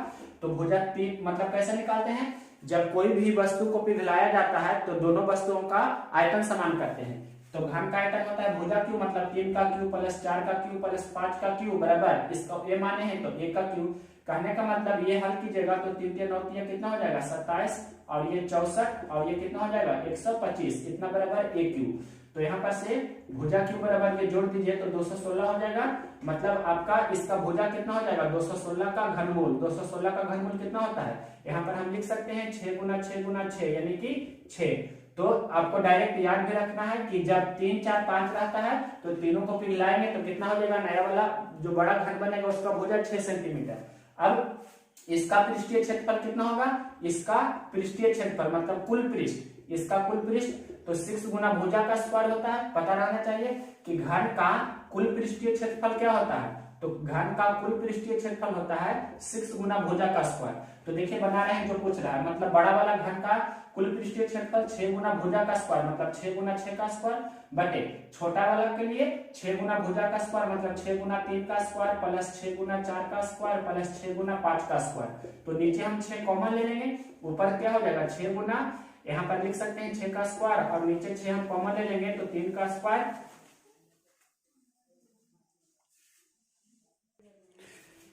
तो भुजा 3 मतलब कैसे निकालते हैं, जब कोई भी वस्तु को पिघलाया जाता है तो दोनों वस्तुओं का आयतन समान करते हैं। तो घन का आयतन होता है भुजा क्यू, मतलब 3 का क्यू प्लस 4 का क्यू प्लस 5 का क्यू बराबर, इसका ये माने हैं तो 1 का क्यू। कहने का मतलब ये हल कीजिएगा तो 3 3 9 3 कितना हो जाएगा 27, और ये 64, और ये कितना हो जाएगा 125, इतना बराबर a क्यू। तो यहाँ पर से भुजा क्यू बराबर ये जोड़ दीजिए तो 216 हो जाएगा, मतलब आपका इसका भुजा कितना हो जाएगा 216 का घनमूल। 216 का घनमूल कितना होता है, यहाँ पर हम लिख सकते हैं 6 गुना 6 गुना 6 यानी कि 6। तो आपको डायरेक्ट याद भी रखना है कि जब 3 4 5 रहता है तो तीनों को पिघलाएंगे तो कितना हो जाएगा, नया वाला जो बड़ा घन बनेगा उसका भुजा 6 सेंटीमीटर। अब इसका पृष्ठीय क्षेत्रफल कितना होगा, इसका पृष्ठीय क्षेत्रफल मतलब कुल पृष्ठ, इसका कुल पृष्ठ तो 6 गुना भुजा का स्क्वायर होता है। पता रहना चाहिए कि घन का कुल पृष्ठीय क्षेत्रफल क्या होता है, तो घन का कुल पृष्ठीय क्षेत्रफल होता है 6 गुना भुजा का स्क्वायर। तो देखिए बना रहे हैं जो पूछ रहा है, मतलब बड़ा वाला घन का कुल पृष्ठीय क्षेत्रफल 6 गुना भुजा का स्क्वायर मतलब 6 गुना 6 का स्क्वायर बटे छोटा वाला के लिए 6 गुना भुजा का स्क्वायर मतलब 6 गुना 3 का स्क्वायर प्लस 6 गुना 4 का स्क्वायर प्लस 6 गुना 5 का स्क्वायर। तो नीचे हम 6 कॉमन ले लेंगे, ऊपर क्या हो जाएगा 6 गुना, यहाँ पर लिख सकते हैं 6 का स्क्वायर और नीचे 6 हम कॉमन ले लेंगे तो 3 का स्क्वायर।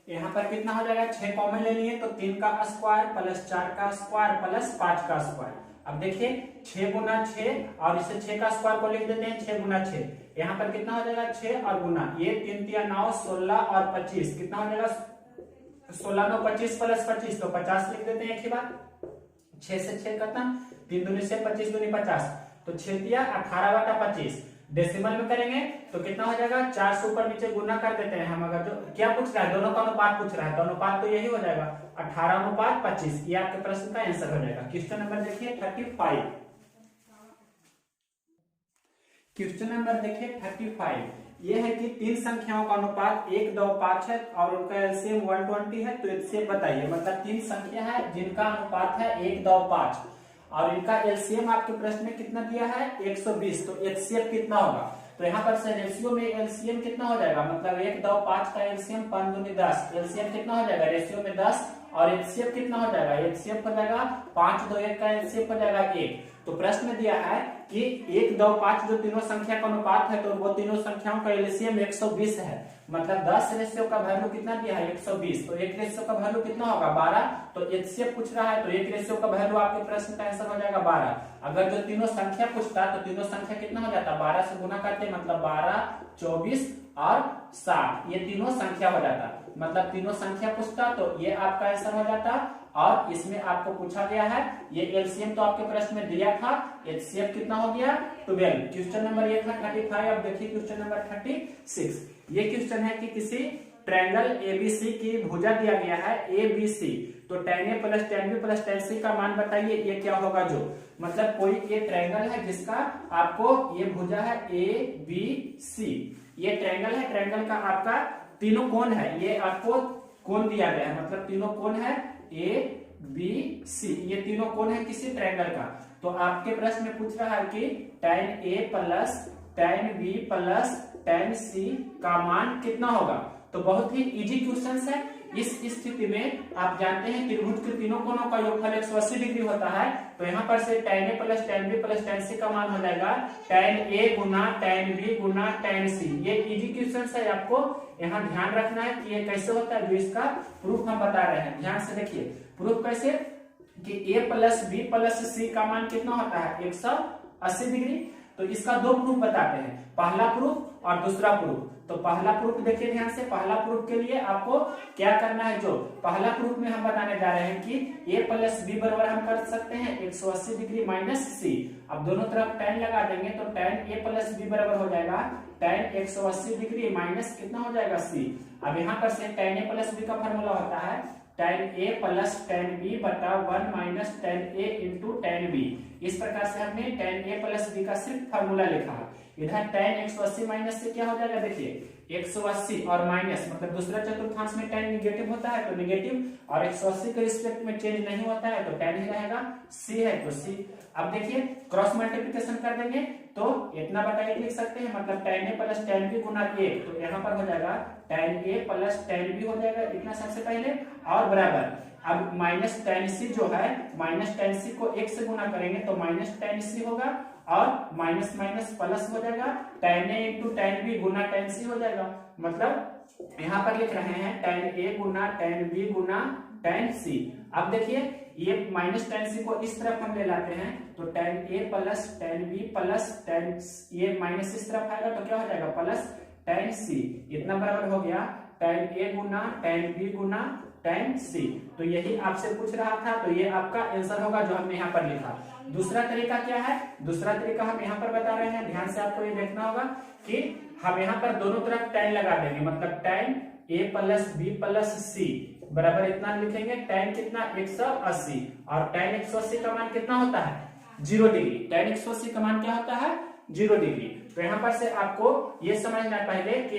यहाँ पर कितना हो जाएगा 6 कॉमन ले लिए तो 3 का स्क्वायर प्लस 4 का स्क्वायर प्लस 5 का स्क्वायर। अब देखिए 6 गुना 6 और इसे 6 का स्क्वायर को लिख देते हैं 6 गुना 6, यहाँ पर कितना हो जाएगा 6 और गुना, ये 3 3 9 16 और 25 कितना हो जाएगा 16 9 25 प्लस 25 तो 50 लिख देते हैं एक ही बार। 6 से 6 खत्म, 3 दूनी से 25 दूनी 50, तो 6 दिया 18 बटा 25। डेसिमल में करेंगे तो कितना हो जाएगा 4 से ऊपर नीचे गुना कर देते हैं हम। अगर जो क्या पूछ रहा है, दोनों का अनुपात पूछ रहा है, तो अनुपात तो यही हो जाएगा 18:25, ये आपके प्रश्न का आंसर हो जाएगा। क्वेश्चन नंबर देखिए 35। क्वेश्चन नंबर देखिए 35, ये है कि 3 संख्याओं का अनुपात 1 2 5 है और उनका एलसीएम 120 है। तो इससे बताइए, मतलब 3 संख्या है जिनका अनुपात है 1 2 5 और इनका एलसीएम आपके प्रश्न में कितना दिया है 120, तो एचसीएफ कितना होगा। तो यहाँ पर से रेशियो में एलसीएम कितना हो जाएगा, मतलब 1 2 5 का एलसीएम 5 दूनी 10, एलसीएम कितना हो जाएगा रेशियो में 10 और एचसीएफ कितना हो जाएगा, एचसीएफ हो जाएगा 5 2 1 का एचसीएफ हो जाएगा 1। तो प्रश्न में दिया है कि 1 2 5 जो तीनों संख्या का अनुपात है तो वो तीनों संख्याओं का एलसीएम 120 है, मतलब 10 रेशियो का वैल्यू कितना दिया है 120, तो एक रेशियो का वैल्यू कितना होगा 12। तो एचसीएफ पूछ रहा है तो एक रेशियो का वैल्यू आपके प्रश्न का आंसर हो जाएगा 12। अगर जो तीनों संख्या पूछता तो तीनों संख्या कितना हो जाता 12 से गुना करते, मतलब 12 24 और 60, ये तीनों संख्या हो जाता, मतलब तीनों संख्या पूछता तो ये आपका आंसर हो जाता। और इसमें आपको पूछा गया है ये एलसीएम तो आपके प्रश्न में दिया था, एचसीएफ कितना हो गया 12। क्वेश्चन नंबर ये था 35। अब देखिए क्वेश्चन नंबर 36। ये क्वेश्चन है कि किसी ट्रायंगल एबीसी की भुजा दिया गया है एबीसी, तो tan A plus tan B plus tan C का मान बताइए, ये क्या होगा जो, मतलब कोई ये ट्रायंगल है जिसका आपको ये भुजा है ABC, ये ट्रायंगल है, ट्रायंगल का आपका तीनों कोण है, ये आपको कोण दिया गया है, मतलब तीनों कोण है ABC, ये तीनों कोण है किसी ट्रायंगल का। तो आपके प्रश्न में पूछ रहा है कि tan A plus tan B plus tan C का मान कितना होगा। तो बहुत ही इजी क्वेश्चन है। इस स्थिति में आप जानते हैं त्रिभुज के तीनों कोणों का योगफल 180 डिग्री होता है, तो यहाँ पर से tan A plus tan B plus tan C का मान हो जाएगा tan A Guna tan B Guna tan C। ये इजी क्वेश्चन है, आपको यहाँ ध्यान रखना है कि ये कैसे होता है, जो इसका प्रूफ हम बता रहे हैं। ध्यान से देखिए प्रूफ कैसे कि A plus B plus C का मान कितना होता है 180 डिग्री। तो इसका दो प्रूफ बताते हैं, पहला प्रूफ और दूसरा प्रूफ। तो पहला प्रूफ देखिए ध्यान से, पहला प्रूफ के लिए आपको क्या करना है, जो पहला प्रूफ में हम बताने जा रहे हैं कि A प्लस B बराबर हम कर सकते हैं 180 डिग्री माइनस C। अब दोनों तरफ tan लगा देंगे तो tan A प्लस B बराबर हो जाएगा tan 180 डिग्री माइनस कितना हो जाएगा C। अब यहाँ पर से tan A प्लस B का फॉर्मूला होता है tan A plus tan B बटा 1 minus tan A into tan B। इस प्रकार से हमने tan A प्लस B का सिर्फ फॉर्मूला लिखा है। इधर tan 180 माइनस से क्या हो जाएगा, देखिए 180 और माइनस मतलब दूसरा चतुर्थांश में tan निगेटिव होता है तो निगेटिव और 180 के रिस्पेक्ट में चेंज नहीं होता है तो tan ही रहेगा, c है तो c। अब देखिए क्रॉस मल्टीप्लिकेशन कर देंगे तो इतना बटा 1 लिख सकते हैं, मतलब tan a plus tan b गुना 1, तो यहाँ पर हो जाएगा tan a plus tan b हो जाएगा इतना सबसे पहले, और बराबर अब माइनस tan c जो है, माइनस tan c को 1 से गुना करेंगे तो माइनस tan c होगा और माइनस माइनस प्लस हो जाएगा, tan a into tan b Guna tan c हो जाएगा, मतलब यहाँ पर लिख रहे हैं tan a Guna tan b Guna tan c। अब देखिए ये माइनस tan c को इस तरफ हम ले लाते हैं तो tan a plus tan b plus tan ये माइनस इस तरफ आएगा तो क्या हो जाएगा प्लस tan c, इतना बराबर हो गया tan a Guna tan b Guna tan c। तो यही आपसे पूछ रहा था तो ये आपका आंसर होगा जो हमने यहाँ पर लिखा। दूसरा तरीका क्या है, दूसरा तरीका हम यहाँ पर बता रहे हैं, ध्यान से आपको ये देखना होगा कि हम यहाँ पर दोनों तरफ tan लगा देंगे, मतलब tan a plus b plus c बराबर इतना लिखेंगे, tan कितना 180 और tan 180 का मान कितना होता है 0 डिग्री, tan 180 का मान क्या होता है 0 डिग्री। तो यहाँ पर से आपको ये समझना पहले कि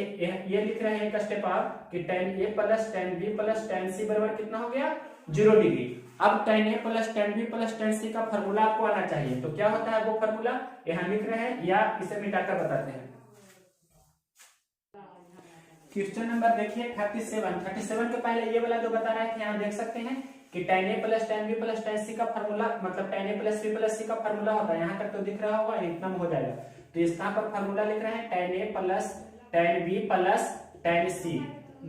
ये लिख रहे हैं एक स्टेप आप कि tan a plus tan b plus tan c बराबर कितना हो गया 0 डिग्री। अब tan a plus tan b plus tan c का फॉर्मूला आपको आना चाहिए, तो क्या होता है वो फॉर्मूला यहाँ लिख रहे हैं या इसे मिटाकर बताते हैं। क्वेश्चन नंबर देखिए 37 के पहले ये वाला जो बता रहे थे यहाँ देख सकते हैं कि tan a plus tan b plus tan c का फॉर्मूला मतलब tan a plus b plus c का फॉर्मूला होता है, यहाँ तक तो दिख रहा होगा, इतना हो जाएगा। तो इसका पर फॉर्मूला लिख रहे हैं tan a plus tan b plus tan c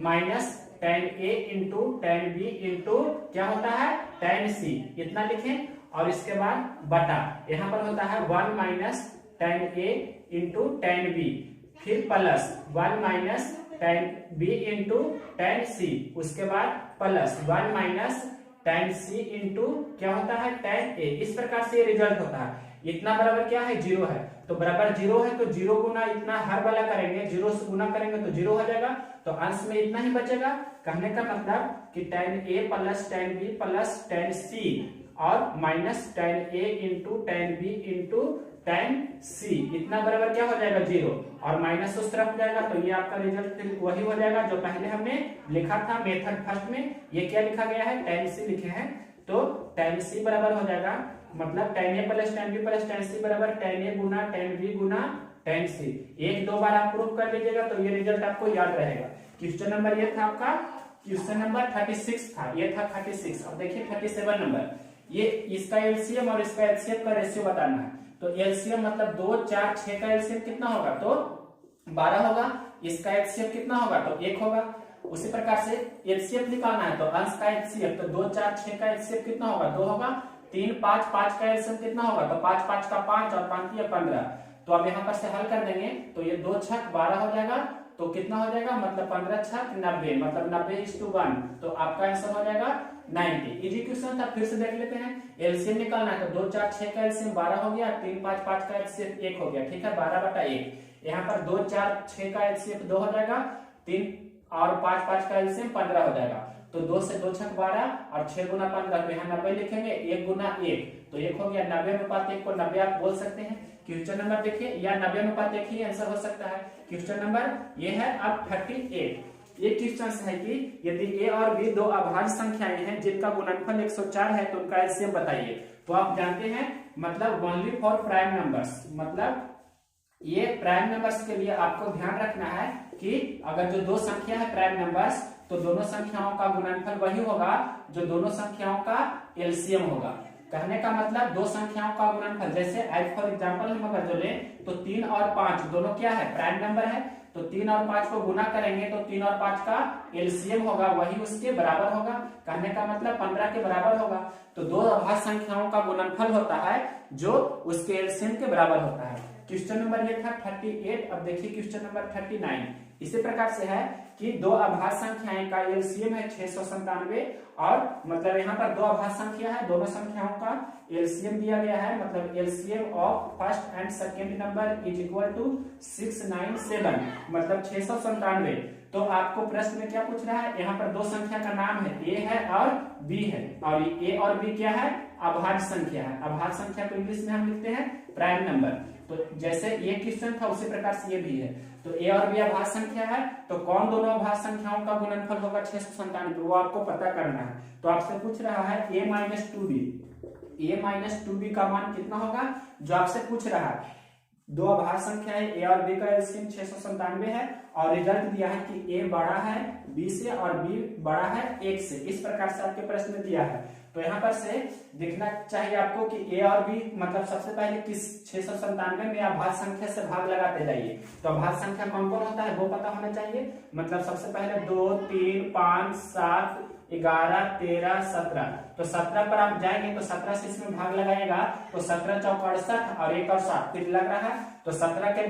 minus tan a into tan b into क्या होता है tan c, इतना लिखें और इसके बाद बटा यहाँ पर होता है 1 minus tan a into tan b, फिर plus 1 minus tan b into tan c, उसके बाद plus 1 minus tan c into क्या होता है tan a। इस प्रकार से ये रिजल्ट होता है। इतना बराबर क्या है 0 है, तो बराबर 0 है तो 0 गुना इतना हर वाला करेंगे, 0 से गुना करेंगे तो 0 हो जाएगा, तो अंश में इतना ही बचेगा। कहने का मतलब कि tan a plus tan b plus tan c और minus tan a into tan b into tan c, इतना बराबर क्या हो जाएगा 0 और माइनस उस तरफ जाएगा, तो ये आपका रिजल्ट वही हो जाएगा जो पहले हमने लिखा था मेथड फर्स्ट में। ये क्या लिखा गया है tan c लिखे हैं, तो tan c बराबर हो जाएगा मतलब tan a plus tan b plus tan c बराबर tan a Guna tan b Guna tan c। एक दो बार आप प्रूफ कर लीजिएगा तो ये रिजल्ट आपको याद रहेगा। क्वेश्चन नंबर ये था आपका, क्वेश्चन नंबर 36 था, ये था 36। अब देखिए 37 नंबर, ये इसका एलसीएम और इसका एचसीएफ का रेशियो बताना है। तो एलसीएम मतलब 2 4 6 का एलसीएम कितना होगा तो 12 होगा, इसका एचसीएफ कितना होगा तो 1 होगा। उसी प्रकार से एचसीएफ निकालना है तो अंश का एचसीएफ तो 2 4 6 का एचसीएफ कितना होगा 2 होगा, 3 5 5 का एलसीएम कितना होगा तो 5 5 का 5 और 5 या 15। तो अब यहाँ पर से हल कर देंगे तो ये 2 छक 12 हो जाएगा, तो कितना हो जाएगा मतलब 15 छक 90 मतलब 90:1, तो आपका आंसर हो जाएगा 90। इजी क्वेश्चन था, फिर से देख लेते हैं। एलसीएम निकालना है तो 2 4 6 का एलसीएम 12 हो गया, 3 5 5 का एलसीएम 1 हो गया, ठीक है 12/1। यहाँ पर 2 4 6 का एलसीएम 2 हो जाएगा, 3 और 5 5 का एलसीएम 15 हो जाएगा, तो 2 से 2 छक 12 और 6 गुना 15, तो यहाँ 90 लिखेंगे, 1 गुना 1 तो 1 हो गया। 90:1 को 90 आप बोल सकते हैं। क्वेश्चन नंबर देखिए या 90:1 ही आंसर हो सकता है। क्वेश्चन नंबर ये है अब 38। ये क्वेश्चन है कि यदि a और b दो अभाज्य संख्याएं हैं जिनका गुणनफल 104 है तो उनका एलसीएम बताइए। तो आप जानते हैं मतलब ओनली फॉर प्राइम नंबर्स, मतलब ये प्राइम नंबर्स के लिए आपको ध्यान रखना है कि अगर जो दो संख्या है प्राइम नंबर्स तो दोनों संख्याओं का गुणनफल वही होगा जो दोनों संख्याओं का एलसीएम होगा। कहने का मतलब दो संख्याओं का गुणनफल, जैसे एज फॉर एग्जांपल हम अगर जो लें तो 3 और 5 दोनों क्या है प्राइम नंबर है, तो 3 और 5 को गुना करेंगे तो 3 और 5 का एलसीएम होगा वही उसके बराबर होगा। कहने का मतलब 15 के बराबर होगा। तो दो अभाज्य संख्याओं का गुणनफल होता है जो उसके एलसीएम के बराबर होता है। क्वेश्चन नंबर ये था 38। अब देखिए क्वेश्चन नंबर 39 इसी प्रकार से है कि दो अभाज्य संख्याएं का एलसीएम है 697 और मतलब यहाँ पर दो अभाज्य संख्या है, दोनों संख्याओं का एलसीएम दिया गया है, मतलब LCM of first and second number is equal to 697 मतलब 697। तो आपको प्रश्न में क्या पूछ रहा है, यहाँ पर दो संख्या का नाम है, ए है और बी है, और ए और बी क्या है अभाज्य संख्या है। अभाज्य संख्या को इंग्लिश में हम लिखते हैं प्राइम नंबर। तो जैसे ये क्वेश्चन था उसी प्रकार से ये भी है। तो ए और बी अभाज्य संख्या है, तो कौन दोनों अभाज्य संख्याओं का गुणनफल होगा 697, वो आपको पता करना है। तो आपसे पूछ रहा है a minus 2b, a minus 2b का मान कितना होगा, जो आपसे पूछ रहा है। दो अभाज्य संख्या है a और b का एलसीएम 697 है और रिजल्ट दिया है कि a बड़ा है b से और b बड़ा है 1 से, इस प्रकार से आपके प्रश्न में दिया है। तो यहाँ पर से देखना चाहिए आपको कि a और b मतलब सबसे पहले किस 697 में अभाज्य संख्या से भाग लगाते जाइए। तो अभाज्य संख्या कौन कौन होता है वो पता होना चाहिए। मतलब सबसे पहले 2, 3, 5, 7, 11, 13, 17। तो 17 पर आप जाएंगे तो 17 से इसमें भाग लगाएगा तो 17 चौक 68 और 1 और 7 फिर लग रहा है। तो 17 के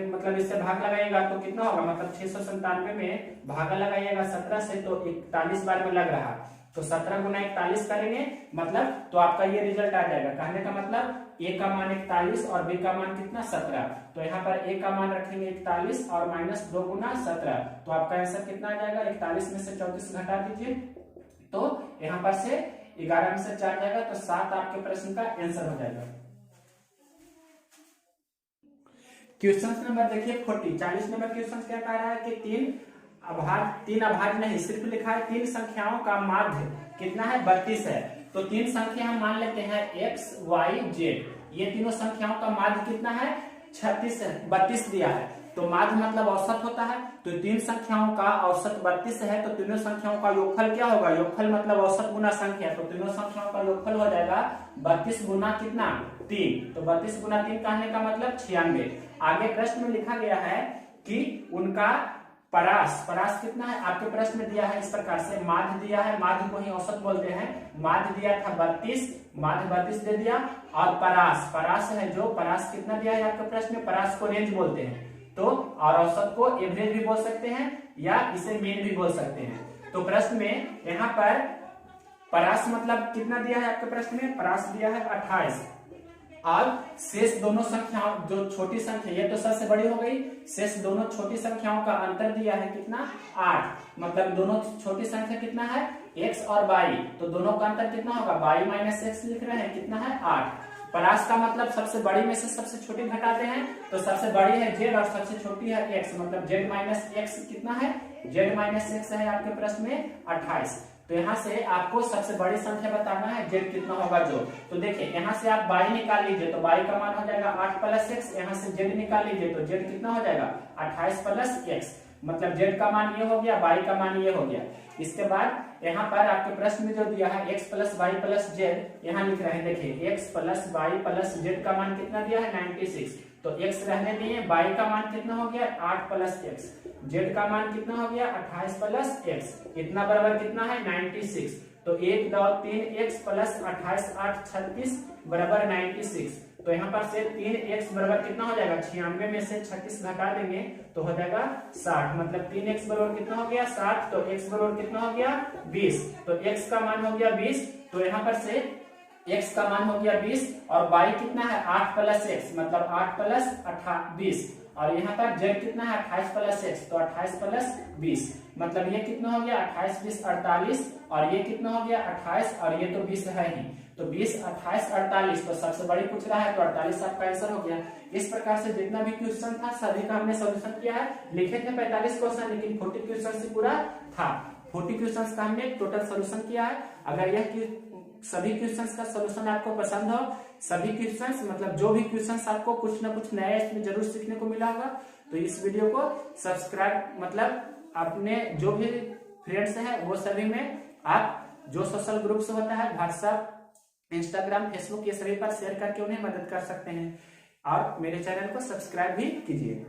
मतलब इससे भाग लगाएगा तो कितना होगा, मतलब 697 में भागा लगाइएगा 17 से तो 41 बार में लग रहा। तो 17 गुना 41 करेंगे मतलब तो आपका ये रिजल्ट आ जाएगा। कहने का मतलब a का मान 41 और b का मान कितना 17। तो यहाँ पर a का मान रखेंगे 41 और माइनस 2 गुना 17, तो आपका आंसर कितना आ जाएगा, 41 में से 34 घटा दीजिए तो यहाँ पर से 11 में से 4 जाएगा तो 7 आपके प्रश्न का आंसर हो जाएगा। क्वेश्चन नंबर देखिए 40 नंबर क्वेश्चन क्या कह रहा है कि तीन अभाज्य नहीं, सिर्फ लिखा है 3 संख्याओं का माध्य कितना है 32 है। तो 3 संख्या हम मान लेते हैं x, y, z, ये तीनों संख्याओं का माध्य कितना है 32 दिया है। तो माध्य मतलब औसत होता है, तो 3 संख्याओं का औसत 32 है तो तीनों संख्याओं का योगफल क्या होगा, योगफल मतलब औसत गुना संख्या, तो तीनों संख्याओं का योगफल हो जाएगा 32 गुना कितना 3। तो 32 गुना 3 कहने का मतलब 96। आगे प्रश्न में लिखा गया है कि उनका परास कितना है, आपके प्रश्न में दिया है इस प्रकार से, माध्य दिया है, माध्य को ही औसत बोलते हैं, माध्य दिया था 32, माध्य 32 दे दिया और परास है जो परास कितना दिया है आपके प्रश्न में, परास को रेंज बोलते हैं। तो और औसत को एवरेज भी बोल सकते हैं या इसे मीन भी बोल सकते हैं। तो प्रश्न में यहाँ पर परास मतलब कितना दिया है आपके प्रश्न में, परास दिया है 28 और शेष दोनों संख्याओं जो छोटी संख्या, ये तो सबसे बड़ी हो गई, शेष दोनों छोटी संख्याओं का अंतर दिया है कितना 8, मतलब दोनों छोटी संख्या कितना है x और y, तो दोनों का अंतर कितना होगा y माइनस x लिख रहे हैं कितना है 8। परास का मतलब सबसे बड़ी में से सबसे छोटी घटाते हैं, तो सबसे बड़ी है z और सबसे छोटी है x, मतलब z माइनस x कितना है, z माइनस x है आपके प्रश्न में 28। तो यहाँ से आपको सबसे बड़ी संख्या बताना है z कितना होगा जो, तो देखिए यहाँ से आप y निकाल लीजिए तो y का मान हो जाएगा 8 प्लस x, यहाँ से z निकाल लीजिए तो z कितना हो जाएगा 28 प्लस x, मतलब z का मान ये हो गया, y का मान ये हो गया। इसके बाद यहाँ पर आपके प्रश्न में जो दिया है x plus y plus z, यहाँ लिख रहे हैं देखिए x plus y plus z का मान कितना दिया है 96, तो x रहने दिए, y का मान कितना हो गया 8 प्लस x, z का मान कितना हो गया 28 प्लस x, इतना बराबर कितना है 96। तो 1, 2, 3 x प्लस 28, 8, 36 बराबर 96। तो यहाँ पर से 3x बराबर कितना हो जाएगा 96 में से 36 घटा देंगे तो हो जाएगा 60, मतलब 3x बराबर कितना हो गया 60, तो x बराबर कितना हो गया 20, तो x का मान हो गया 20। तो यहाँ पर से x का मान हो गया 20 और y कितना है 8 प्लस x, मतलब 8 प्लस 20, और यहाँ पर z कितना है 28 प्लस x, तो 28 प्लस 20, मतलब ये कितना हो गया 28, 20, 48 और ये कितना हो गया 28 और ये तो 20 है ही, तो 20, 28, 48, तो सबसे बड़ी पूछ रहा है तो 48 आपका आंसर हो गया। इस प्रकार से जितना भी क्वेश्चन था सभी का हमने सॉल्यूशन किया है। लिखे थे 45 क्वेश्चन लेकिन 40 क्वेश्चन से पूरा था, 40 क्वेश्चन का हमने टोटल सॉल्यूशन किया है। अगर यह सभी क्वेश्चंस का सॉल्यूशन आपको पसंद हो, सभी क्वेश्चंस मतलब जो भी क्वेश्चंस आपको कुछ ना कुछ नया इसमें जरूर सीखने को मिला होगा, तो इस वीडियो को सब्सक्राइब मतलब अपने जो भी फ्रेंड्स हैं वो सभी में आप जो सोशल ग्रुप्स होता है व्हाट्सएप, इंस्टाग्राम, फेसबुक, ये सभी पर शेयर करके उन्हें मदद कर सकते हैं और मेरे चैनल को सब्सक्राइब भी कीजिए।